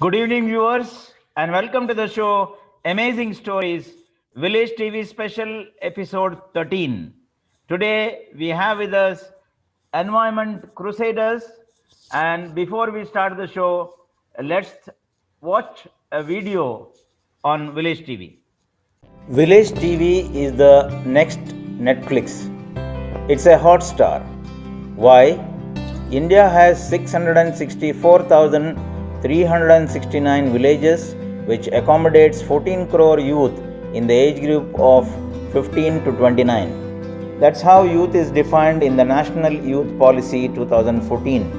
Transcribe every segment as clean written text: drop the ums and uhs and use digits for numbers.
Good evening, viewers, and welcome to the show Amazing Stories Village TV Special Episode 13. Today, we have with us Environment Crusaders, and before we start the show, let's watch a video on Village TV. Village TV is the next Netflix. It's a hot star. Why? India has 664,369 villages, which accommodates 14 crore youth in the age group of 15 to 29. That's how youth is defined in the National Youth Policy 2014.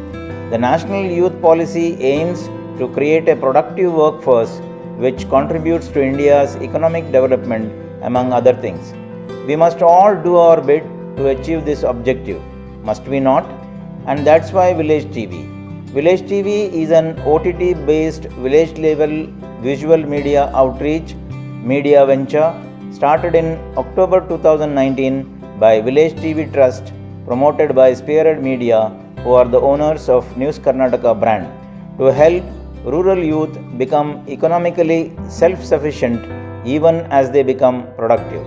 The National Youth Policy aims to create a productive workforce which contributes to India's economic development, among other things. We must all do our bit to achieve this objective, must we not? And that's why Village TV. Village TV is an OTT based village level visual media outreach media venture started in October 2019 by Village TV Trust, promoted by Spearhead Media, who are the owners of News Karnataka brand, to help rural youth become economically self-sufficient even as they become productive.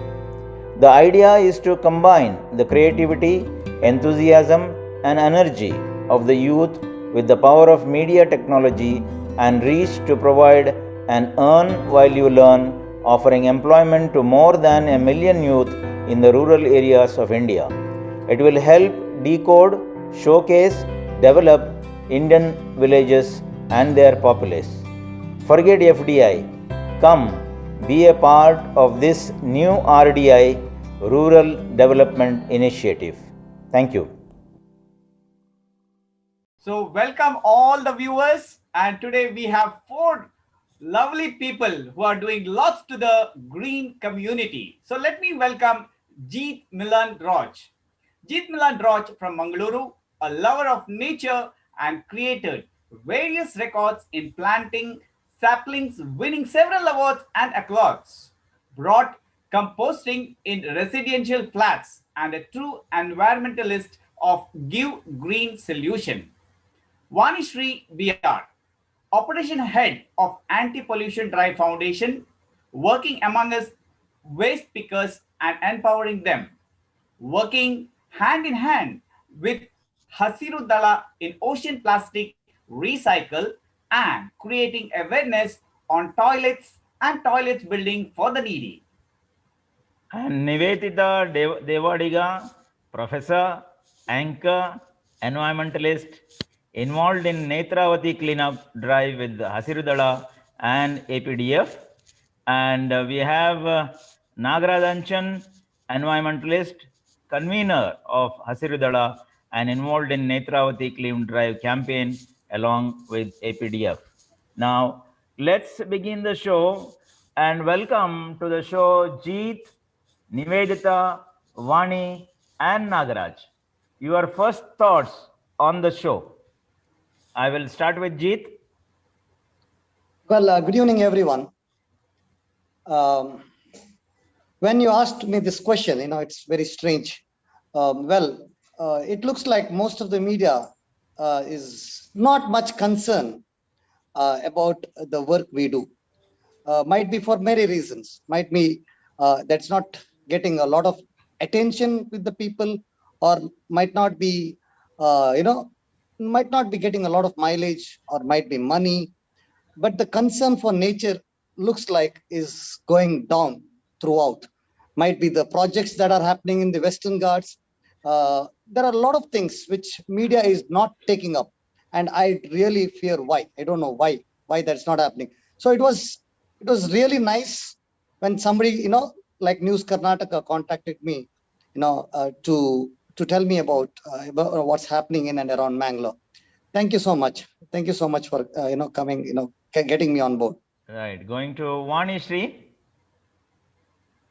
The idea is to combine the creativity, enthusiasm, and energy of the youth with the power of media technology and reach to provide an earn while you learn, offering employment to more than 1 million youth in the rural areas of India. It will help decode, showcase, develop Indian villages and their populace. Forget FDI. Come, be a part of this new RDI, Rural Development Initiative. Thank you. So welcome all the viewers, and today we have four lovely people who are doing lots to the green community. So let me welcome Jeeth Milan Roche. Jeeth Milan Roche from Mangaluru, a lover of nature and created various records in planting saplings, winning several awards and accolades. Brought composting in residential flats and a true environmentalist of Give Green Solution. Vanishri B R, Operation Head of Anti-Pollution Drive Foundation, working among us waste pickers and empowering them, working hand in hand with Hasiru Dala in ocean plastic recycle and creating awareness on toilets and toilets building for the needy. And Niveditha Devadiga, professor, anchor, environmentalist, involved in Netravati cleanup drive with Hasirudala and APDF. And we have Nagaraj Anchan, environmentalist, convener of Hasirudala and involved in Netravati clean drive campaign along with APDF. Now, let's begin the show and welcome to the show Jeeth, Niveditha, Vani, and Nagaraj. Your first thoughts on the show. I will start with Jeeth. Well, good evening, everyone. Um, when you asked me this question, it's very strange. It looks like most of the media is not much concern about the work we do. Might be for many reasons. Might be that's not getting a lot of attention with the people, or might not be, might not be getting a lot of mileage, or might be money. But the concern for nature looks like is going down throughout. Might be the projects that are happening in the Western Ghats. There are a lot of things which media is not taking up, and I really fear why. I don't know why that's not happening. So it was really nice when somebody like News Karnataka contacted me, to tell me about what's happening in and around Mangalore. Thank you so much. Thank you so much for coming, getting me on board. Right, going to Vanishri.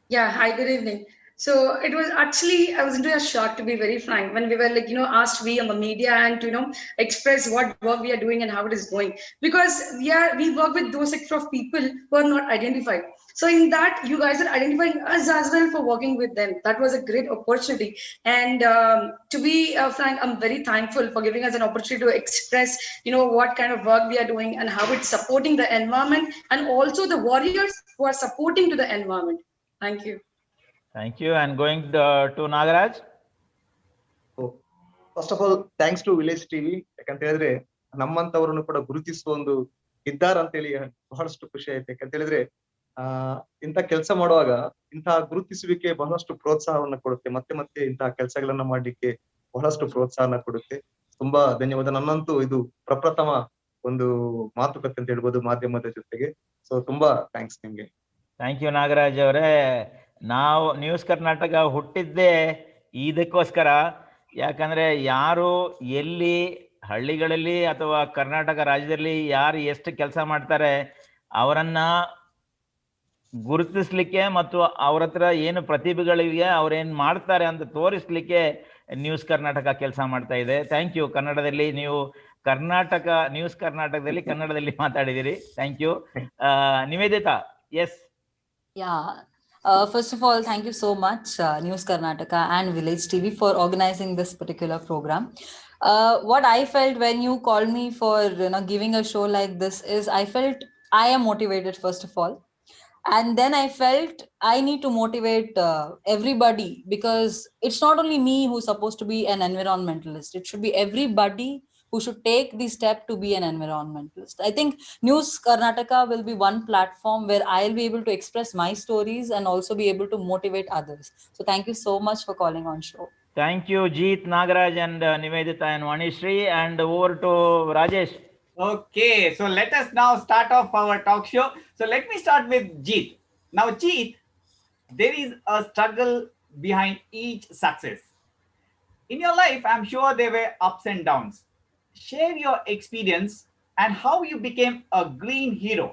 Yeah, hi, good evening. So it was actually, I was into a shock to be very frank when we were like, asked we on the media and to, express what work we are doing and how it is going. Because we work with those sector of people who are not identified. So in that, you guys are identifying us as well for working with them. That was a great opportunity. And to be frank, I'm very thankful for giving us an opportunity to express, what kind of work we are doing and how it's supporting the environment, and also the warriors who are supporting to the environment. Thank you. Thank you. And going to Nagaraj. First of all thanks to village TV. ಯಾಕಂತ ಹೇಳಿದ್ರೆ ನಮ್ಮಂತವ್ರನ್ನು ಕೂಡ ಗುರುತಿಸುವ ಒಂದು ಇದ್ದಾರಂತೇಳಿ ಬಹಳಷ್ಟು ಖುಷಿ ಆಯ್ತು. ಯಾಕಂತ ಹೇಳಿದ್ರೆ ಇಂಥ ಕೆಲಸ ಮಾಡುವಾಗ ಇಂತಹ ಗುರುತಿಸುವಿಕೆ ಬಹಳಷ್ಟು ಪ್ರೋತ್ಸಾಹವನ್ನ ಕೊಡುತ್ತೆ. ಮತ್ತೆ ಮತ್ತೆ ಇಂತಹ ಕೆಲಸಗಳನ್ನ ಮಾಡ್ಲಿಕ್ಕೆ ಬಹಳಷ್ಟು ಪ್ರೋತ್ಸಾಹನ ಕೊಡುತ್ತೆ. ತುಂಬಾ ಧನ್ಯವಾದ. ನನ್ನಂತೂ ಇದು ಪ್ರಪ್ರಥಮ ಒಂದು ಮಾತುಕತೆ ಅಂತ ಹೇಳ್ಬೋದು ಮಾಧ್ಯಮದ ಜೊತೆಗೆ. ಸೊ ತುಂಬಾ ಥ್ಯಾಂಕ್ಸ್ ನಿಮ್ಗೆ. ಥ್ಯಾಂಕ್ ಯು ನಾಗರಾಜ್ ಅವರೇ. ನಾವು ನ್ಯೂಸ್ ಕರ್ನಾಟಕ ಹುಟ್ಟಿದ್ದೇ ಇದಕ್ಕೋಸ್ಕರ. ಯಾಕಂದರೆ ಯಾರು ಎಲ್ಲಿ ಹಳ್ಳಿಗಳಲ್ಲಿ ಅಥವಾ ಕರ್ನಾಟಕ ರಾಜ್ಯದಲ್ಲಿ ಯಾರು ಎಷ್ಟು ಕೆಲಸ ಮಾಡ್ತಾರೆ ಅವರನ್ನು ಗುರುತಿಸ್ಲಿಕ್ಕೆ ಮತ್ತು ಅವ್ರ ಹತ್ರ ಏನು ಪ್ರತಿಭೆಗಳಿವೆ ಅವ್ರೇನು ಮಾಡ್ತಾರೆ ಅಂತ ತೋರಿಸ್ಲಿಕ್ಕೆ ನ್ಯೂಸ್ ಕರ್ನಾಟಕ ಕೆಲಸ ಮಾಡ್ತಾ ಇದೆ. Thank you. ಕನ್ನಡದಲ್ಲಿ ನೀವು ನ್ಯೂಸ್ ಕರ್ನಾಟಕದಲ್ಲಿ ಕನ್ನಡದಲ್ಲಿ ಮಾತಾಡಿದಿರಿ. Thank you. Niveditha, yes. First of all, thank you so much, News Karnataka and Village TV for organizing this particular program. What I felt when you called me for giving a show like this is I felt I am motivated first of all, and then I felt I need to motivate everybody, because it's not only me who's supposed to be an environmentalist. It should be everybody who should take the step to be an environmentalist. I think News Karnataka will be one platform where I'll be able to express my stories and also be able to motivate others. So thank you so much for calling on show. Thank you, Jeeth, Nagaraj, and Niveditha and Vanishri. And over to Rajesh. Okay, so let us now start off our talk show. So let me start with Jeeth. Now, Jeeth, there is a struggle behind each success. In your life, I'm sure there were ups and downs. Share your experience and how you became a green hero,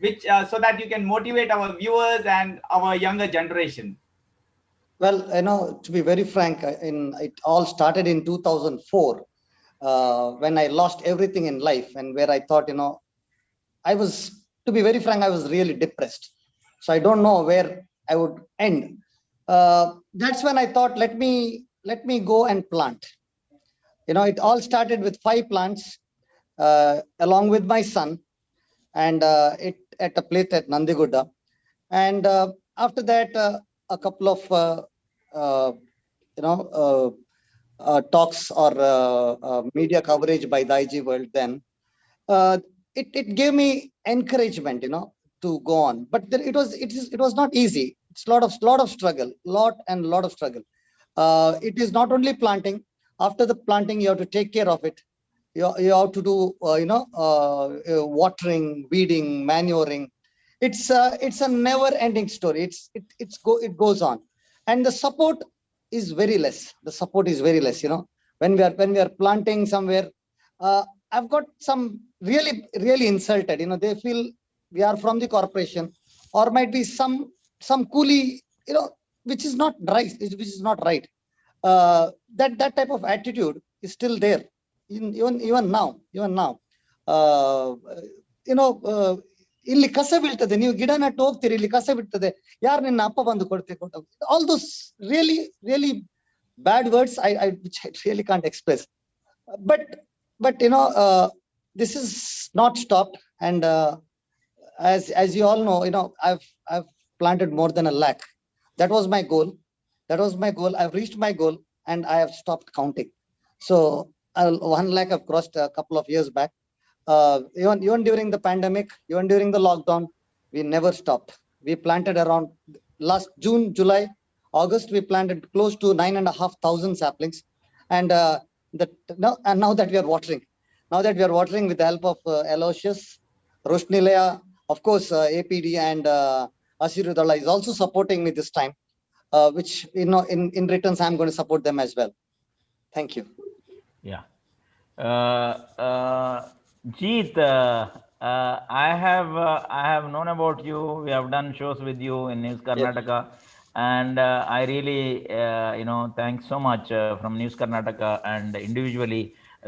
which so that you can motivate our viewers and our younger generation. Well, to be very frank, it all started in 2004 when I lost everything in life, and where I thought, to be very frank, I was really depressed. So I don't know where I would end. That's when I thought, let me go and plant. It all started with 5 plants along with my son, and it at a place at Nandigudda. And after that, a couple of talks or media coverage by the IG World. Then it gave me encouragement, to go on. But it was not easy. It's lot of struggle, lot of struggle. It is not only planting. After the planting, you have to take care of it. You have to do, watering, weeding, manuring. It's a never-ending story. It goes on, and the support is very less. The support is very less. When we are planting somewhere, I've got some really insulted. They feel we are from the corporation, or might be some coolie, which is not right. Which is not right. That type of attitude is still there, even now. Illi kasa bೀಳ್ತದೆ, ನೀವು ಗಿಡ nut ಹೋಗ್ತೀರಿ, ಇಲ್ಲಿ ಕಸ ಬೀಳ್ತದೆ, ಯಾರು ನಿನ್ನ ಅಪ್ಪ ಬಂದು ಕೊಡ್ತಾರೆ. All those really bad words which I really can't express. But this is not stopped, and as you all know, I've planted more than 1 lakh. That was my goal. I've reached my goal, and I have stopped counting. So 1 lakh I've crossed a couple of years back. Even during the pandemic, even during the lockdown, we never stopped. We planted around last June, July, August. We planted close to 9,500 saplings, and now that we are watering with the help of Aloysius, Roshnilaya, of course, APD and Asirudala is also supporting me this time. Which in return I'm going to support them as well. Thank you. Yeah. Jeeth, I have known about you. We have done shows with you in News Karnataka, and I really thanks so much from News Karnataka and individually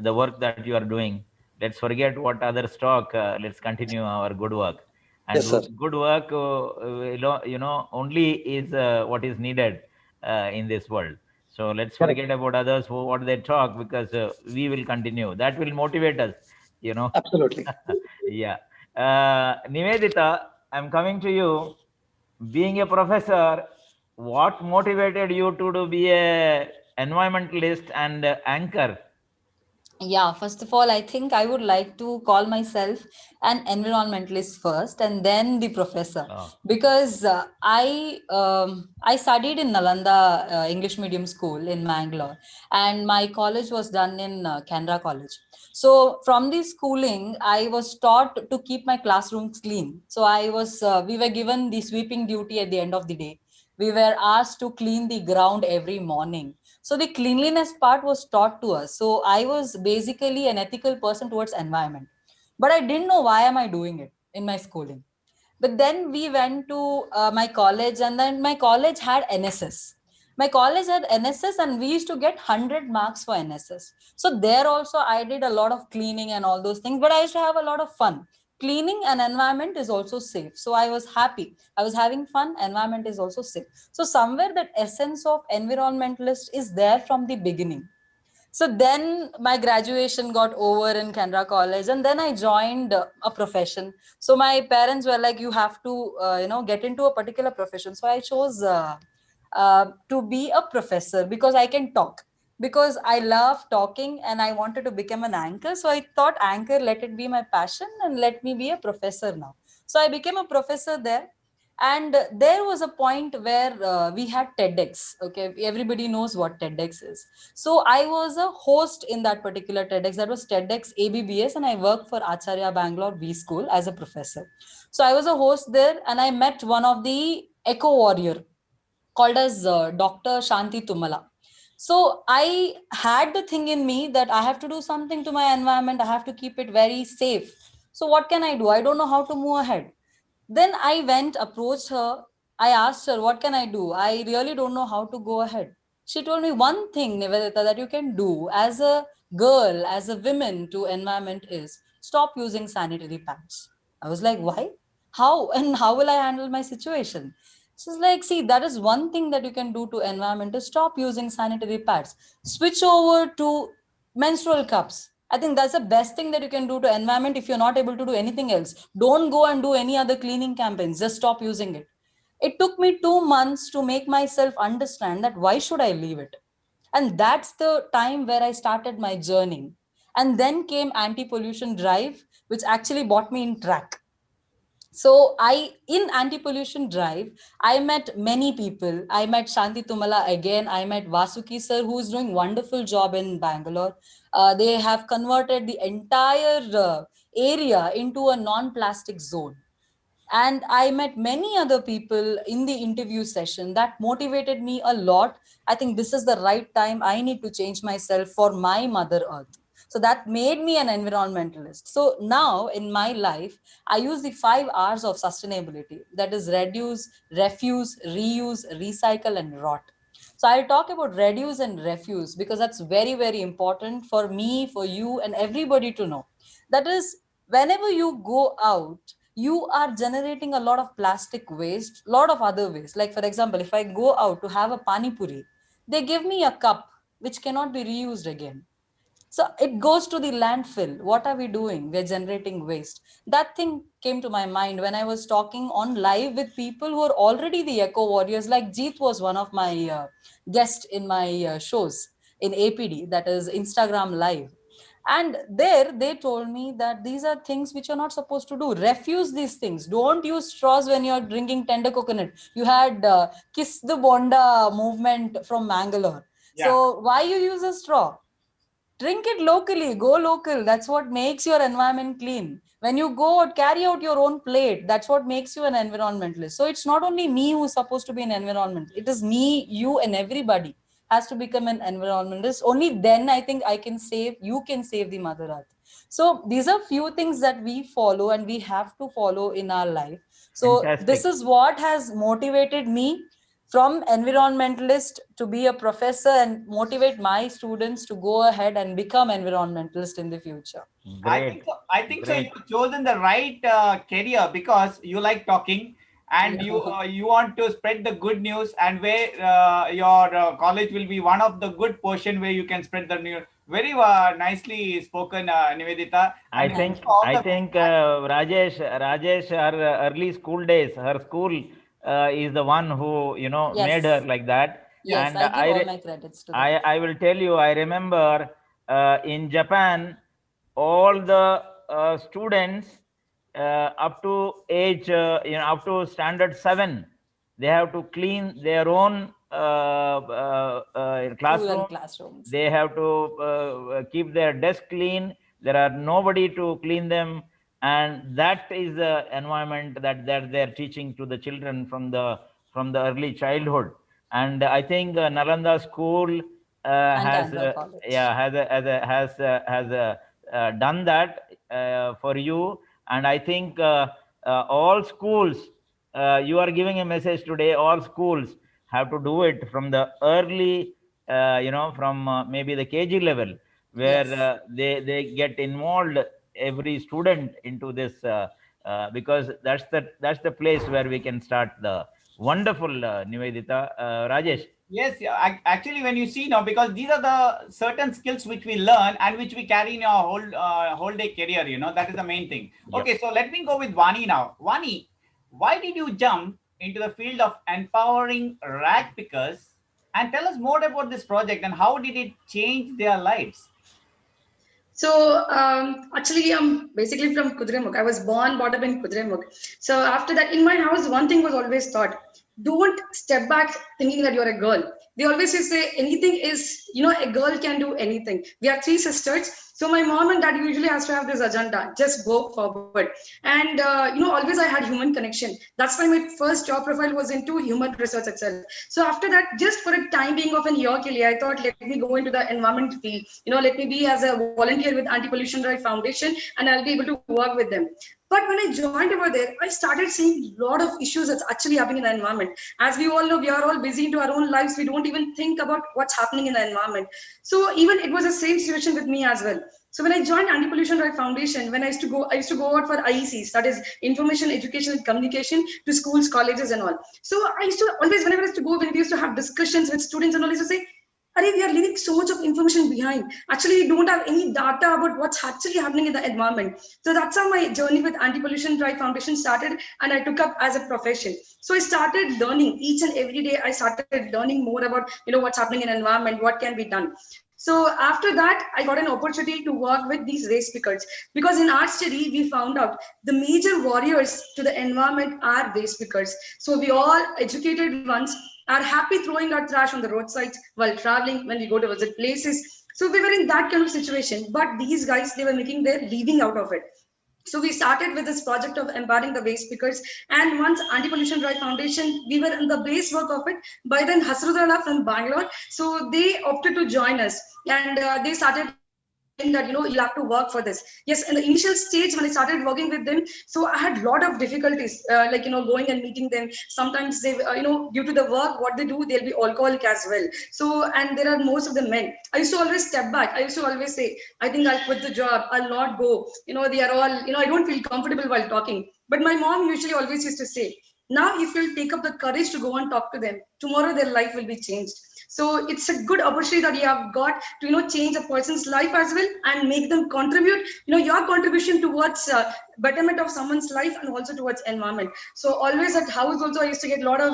the work that you are doing. Let's forget what others talk. Let's continue our good work. And Yes, sir. good work, only is what is needed in this world. So let's Correct. forget about others who what they talk, because we will continue. That will motivate us, you know. Absolutely. Yeah. Niveditha, I'm coming to you. Being a professor, what motivated you to be a environmentalist and anchor? Yeah, first of all, I think I would like to call myself an environmentalist first and then the professor, Oh, because I studied in Nalanda English medium school in Mangalore, and my college was done in Canberra College. So from the schooling, I was taught to keep my classrooms clean. So we were given the sweeping duty at the end of the day. We were asked to clean the ground every morning, so the cleanliness part was taught to us. So I was basically an ethical person towards environment, but I didn't know why am I doing it in my schooling. But then we went to my college, and then my college had NSS. My college had NSS, and we used to get 100 marks for NSS. So there also I did a lot of cleaning and all those things, but I used to have a lot of fun. Cleaning and environment is also safe. So I was happy. I was having fun. Environment is also safe. So somewhere that essence of environmentalist is there from the beginning. So then my graduation got over in Canberra College, and then I joined a profession. So my parents were like, you have to, get into a particular profession. So I chose to be a professor because I can talk. Because I love talking and I wanted to become an anchor. So I thought, anchor, let it be my passion and let me be a professor now. So I became a professor there, and there was a point where we had TEDx. Okay, everybody knows what TEDx is. So I was a host in that particular TEDx. That was TEDx ABBS, and I worked for Acharya Bangalore B School as a professor. So I was a host there, and I met one of the eco warrior called as Dr. Shanti Tumala. So I had the thing in me that I have to do something to my environment. I have to keep it very safe. So what can I do? I don't know how to move ahead. Then I went, approached her. I asked her, what can I do? I really don't know how to go ahead. She told me one thing, Nivedita, that you can do as a girl, as a woman to environment is stop using sanitary pads. I was like, why? How? And how will I handle my situation? She's like, see, that is one thing that you can do to environment is stop using sanitary pads. Switch over to menstrual cups. I think that's the best thing that you can do to environment if you're not able to do anything else. Don't go and do any other cleaning campaigns. Just stop using it. It took me 2 months to make myself understand that why should I leave it? And that's the time where I started my journey. And then came anti-pollution drive, which actually brought me in track. So in anti-pollution drive, I met many people. I met Shanti Tumala again. I met Vasuki sir, who is doing wonderful job in Bangalore. They have converted the entire area into a non-plastic zone. And I met many other people in the interview session that motivated me a lot. I think this is the right time. I need to change myself for my mother earth. So that made me an environmentalist. So now in my life, I use the 5 R's of sustainability, that is reduce, refuse, reuse, recycle, and rot. So I'll talk about reduce and refuse because that's very, very important for me, for you, and everybody to know. That is, whenever you go out, you are generating a lot of plastic waste, lot of other waste. Like, for example, if I go out to have a pani puri, they give me a cup which cannot be reused again. So it goes to the landfill. What are we doing? We're generating waste. That thing came to my mind when I was talking on live with people who are already the eco warriors. Like Jeeth was one of my guests in my shows in APD, that is Instagram Live. And there they told me that these are things which you're not supposed to do. Refuse these things. Don't use straws when you're drinking tender coconut. You had Kiss the Bonda movement from Mangalore. Yeah. So why you use a straw? Drink it locally, go local. That's what makes your environment clean. When you go out, carry out your own plate. That's what makes you an environmentalist. So it's not only me who's supposed to be an environment. It is me, you, and everybody has to become an environmentalist. Only then I think you can save the mother earth. So these are few things that we follow and we have to follow in our life. So this fantastic. is what has motivated me from environmentalist to be a professor and motivate my students to go ahead and become environmentalist in the future. Great. I think so. Great. You've chosen the right career because you like talking and you want to spread the good news, and where your college will be one of the good portion where you can spread the news. Very nicely spoken, Niveditha. I And think all the Rajesh, her early school days, her school is the one who made her Yes. like that. Yes, And I give all my credits to them. I will tell you, I remember in Japan, all the students up to age, up to standard 7, they have to clean their own classroom. Classrooms. They have to keep their desk clean. There are nobody to clean them, and that is the environment that they're teaching to the children from the early childhood. And I think Nalanda school has done that for you. And I think all schools, you are giving a message today. All schools have to do it from the early, from maybe the KG level, where they get involved every student into this, because that's the place where we can start the wonderful Niveditha. Rajesh. Yes, yeah, actually, when you see now, because these are the certain skills which we learn and which we carry in our whole day career, that is the main thing. Yep. Okay, so let me go with Vani now. Vani, why did you jump into the field of empowering rag pickers? And tell us more about this project and how did it change their lives? So actually, I'm basically from Kudremukh. I was born, brought up in Kudremukh. So after that, in my house, one thing was always taught: don't step back thinking that you're a girl. They always used to say anything is, a girl can do anything. We are 3 sisters. So my mom and dad usually has to have this agenda, just go forward. And, always I had human connection. That's why my first job profile was into human research itself. So after that, just for a time being of an year, I thought, let me go into the environment field. Let me be as a volunteer with Anti-Pollution Drive Foundation, and I'll be able to work with them. But when I joined over there, I started seeing a lot of issues that's actually happening in the environment. As we all know, we are all busy into our own lives. We don't even think about what's happening in the environment. So even it was the same situation with me as well. So when I joined Anti-Pollution Drive Foundation, when I used to go out for IECs, that is Information, Education and Communication, to schools, colleges and all. So I used to always, whenever I used to go, when we used to have discussions with students and all, I used to say, we are leaving so much of information behind. Actually, we don't have any data about what's actually happening in the environment. So that's how my journey with Anti-Pollution Drive Foundation started, and I took up as a profession. So I started learning each and every day. I started learning more about what's happening in the environment, what can be done. So after that, I got an opportunity to work with these race pickers, because in our study, we found out the major warriors to the environment are waste pickers. So we all educated ones are happy throwing our trash on the roadsides while traveling, when we go to visit places. So we were in that kind of situation, but these guys, they were making their living out of it. So we started with this project of empowering the waste pickers. And once Anti-Pollution Drive Foundation, we were in the base work of it by then Hasrudala from Bangalore. So they opted to join us, and they started that you'll have to work for this. Yes, in the initial stage when I started working with them, so I had a lot of difficulties, going and meeting them. Sometimes they due to the work what they do, they'll be alcoholic as well. So, and there are most of the men. I used to always step back. I used to always say, I think I'll quit the job, I'll not go. They are all, I don't feel comfortable while talking. But my mom usually always used to say, now if you'll take up the courage to go and talk to them, tomorrow their life will be changed. So it's a good opportunity that you have got to change a person's life as well, and make them contribute, your contribution towards betterment of someone's life, and also towards environment. So always at house also, I used to get a lot of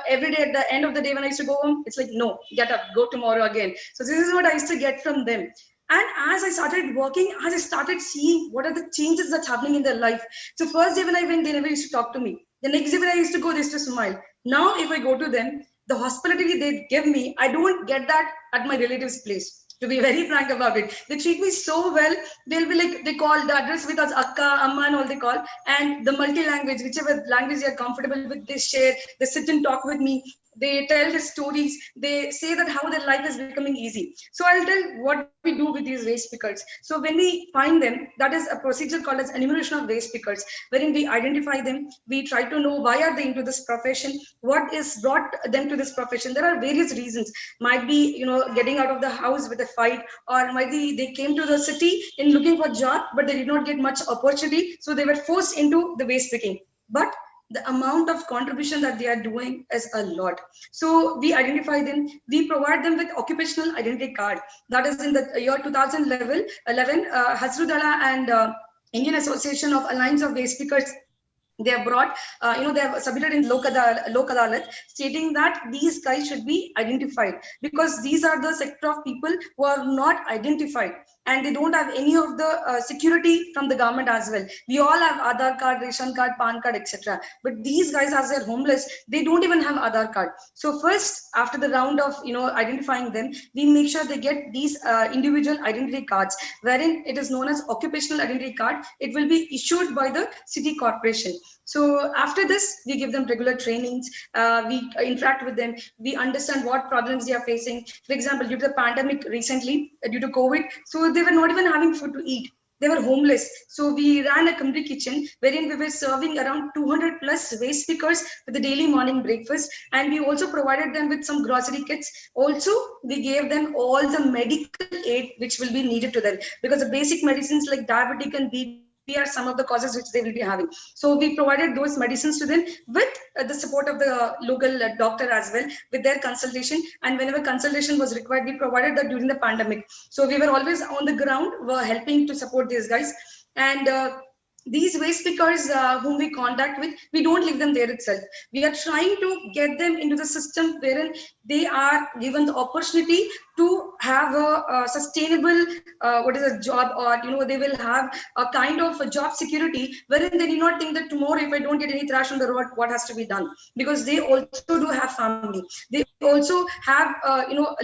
every day at the end of the day when I used to go home, it's like, no, get up, go tomorrow again. So this is what I used to get from them. And as I started working, as I started seeing what are the changes that's happening in their life. So first day when I went, they never used to talk to me. The next day when I used to go, they used to smile. Now if I go to them, the hospitality they give me, I don't get that at my relative's place. To be very frank about it, they treat me so well. They'll be like, they call the address with us Akka, Amma and all they call. And the multi-language, whichever language they are comfortable with, they share, they sit and talk with me. They tell the stories. They say that how their life is becoming easy. So I'll tell what we do with these waste pickers. So when we find them, that is a procedure called as enumeration of waste pickers, wherein we identify them. We try to know why are they into this profession, what is brought them to this profession. There are various reasons. Might be, getting out of the house with a fight, or might be they came to the city in looking for job, but they did not get much opportunity, so they were forced into the waste picking. But the amount of contribution that they are doing is a lot. So we identify them, we provide them with occupational identity card. That is in the year 2011, Hasrudala and Indian Association of Alliance of Waste Pickers, they have brought, they have submitted in Lok Adalat, stating that these guys should be identified, because these are the sector of people who are not identified, and they don't have any of the security from the government as well. We all have Aadhaar card, Ration card, PAN card, etc. But these guys, as they're homeless, they don't even have Aadhaar card. So first, after the round of identifying them, we make sure they get these individual identity cards, wherein it is known as occupational identity card. It will be issued by the city corporation. So after this, we give them regular trainings, we interact with them, we understand what problems they are facing. For example, due to the pandemic recently, due to COVID, so they were not even having food to eat. They were homeless. So we ran a community kitchen wherein we were serving around 200 plus waste pickers for the daily morning breakfast. And we also provided them with some grocery kits. Also, we gave them all the medical aid which will be needed to them, because the basic medicines like diabetic and BP are some of the causes which they will be having. So we provided those medicines to them with the support of the local doctor as well, with their consultation. And whenever consultation was required, we provided that during the pandemic. So we were always on the ground, were helping to support these guys. And these waste pickers whom we contact with, we don't leave them there itself. We are trying to get them into the system wherein they are given the opportunity to have a sustainable a job, or they will have a kind of a job security, wherein they do not think that tomorrow if I don't get any trash on the road, what has to be done, because they also do have family. They also have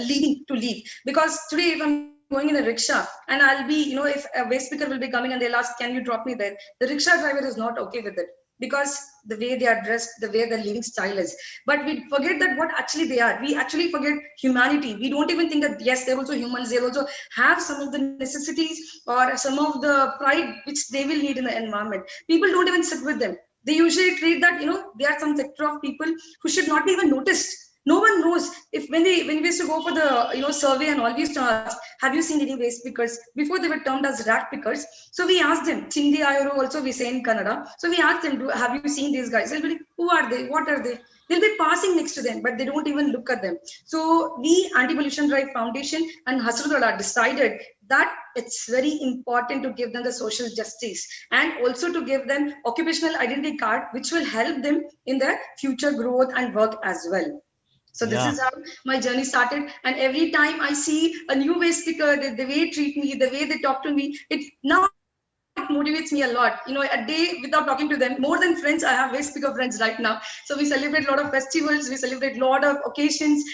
leading to leave, because today if I'm going in a rickshaw and I'll be, if a waste picker will be coming and they'll ask, can you drop me there? The rickshaw driver is not okay with it, because the way they are dressed, the way their living style is. But we forget that what actually they are. We actually forget humanity. We don't even think that, yes, they're also humans. They also have some of the necessities or some of the pride which they will need in the environment. People don't even sit with them. They usually treat that, they are some sector of people who should not be even noticed. No one knows. If when we used to go for the survey and all, we used to ask, have you seen any waste pickers? Before they were termed as rat pickers. So we asked them, Chindi Ayuru also we say in Kannada. So we asked them, have you seen these guys? They'll be like, who are they? What are they? They'll be passing next to them, but they don't even look at them. So we, Anti-Pollution Drive Foundation and Hasrudala, decided that it's very important to give them the social justice, and also to give them occupational identity card, which will help them in their future growth and work as well. So this is how my journey started. And every time I see a new waste picker, the way they treat me, the way they talk to me, it motivates me a lot. A day without talking to them, more than friends, I have waste picker friends right now. So we celebrate a lot of festivals, we celebrate a lot of occasions.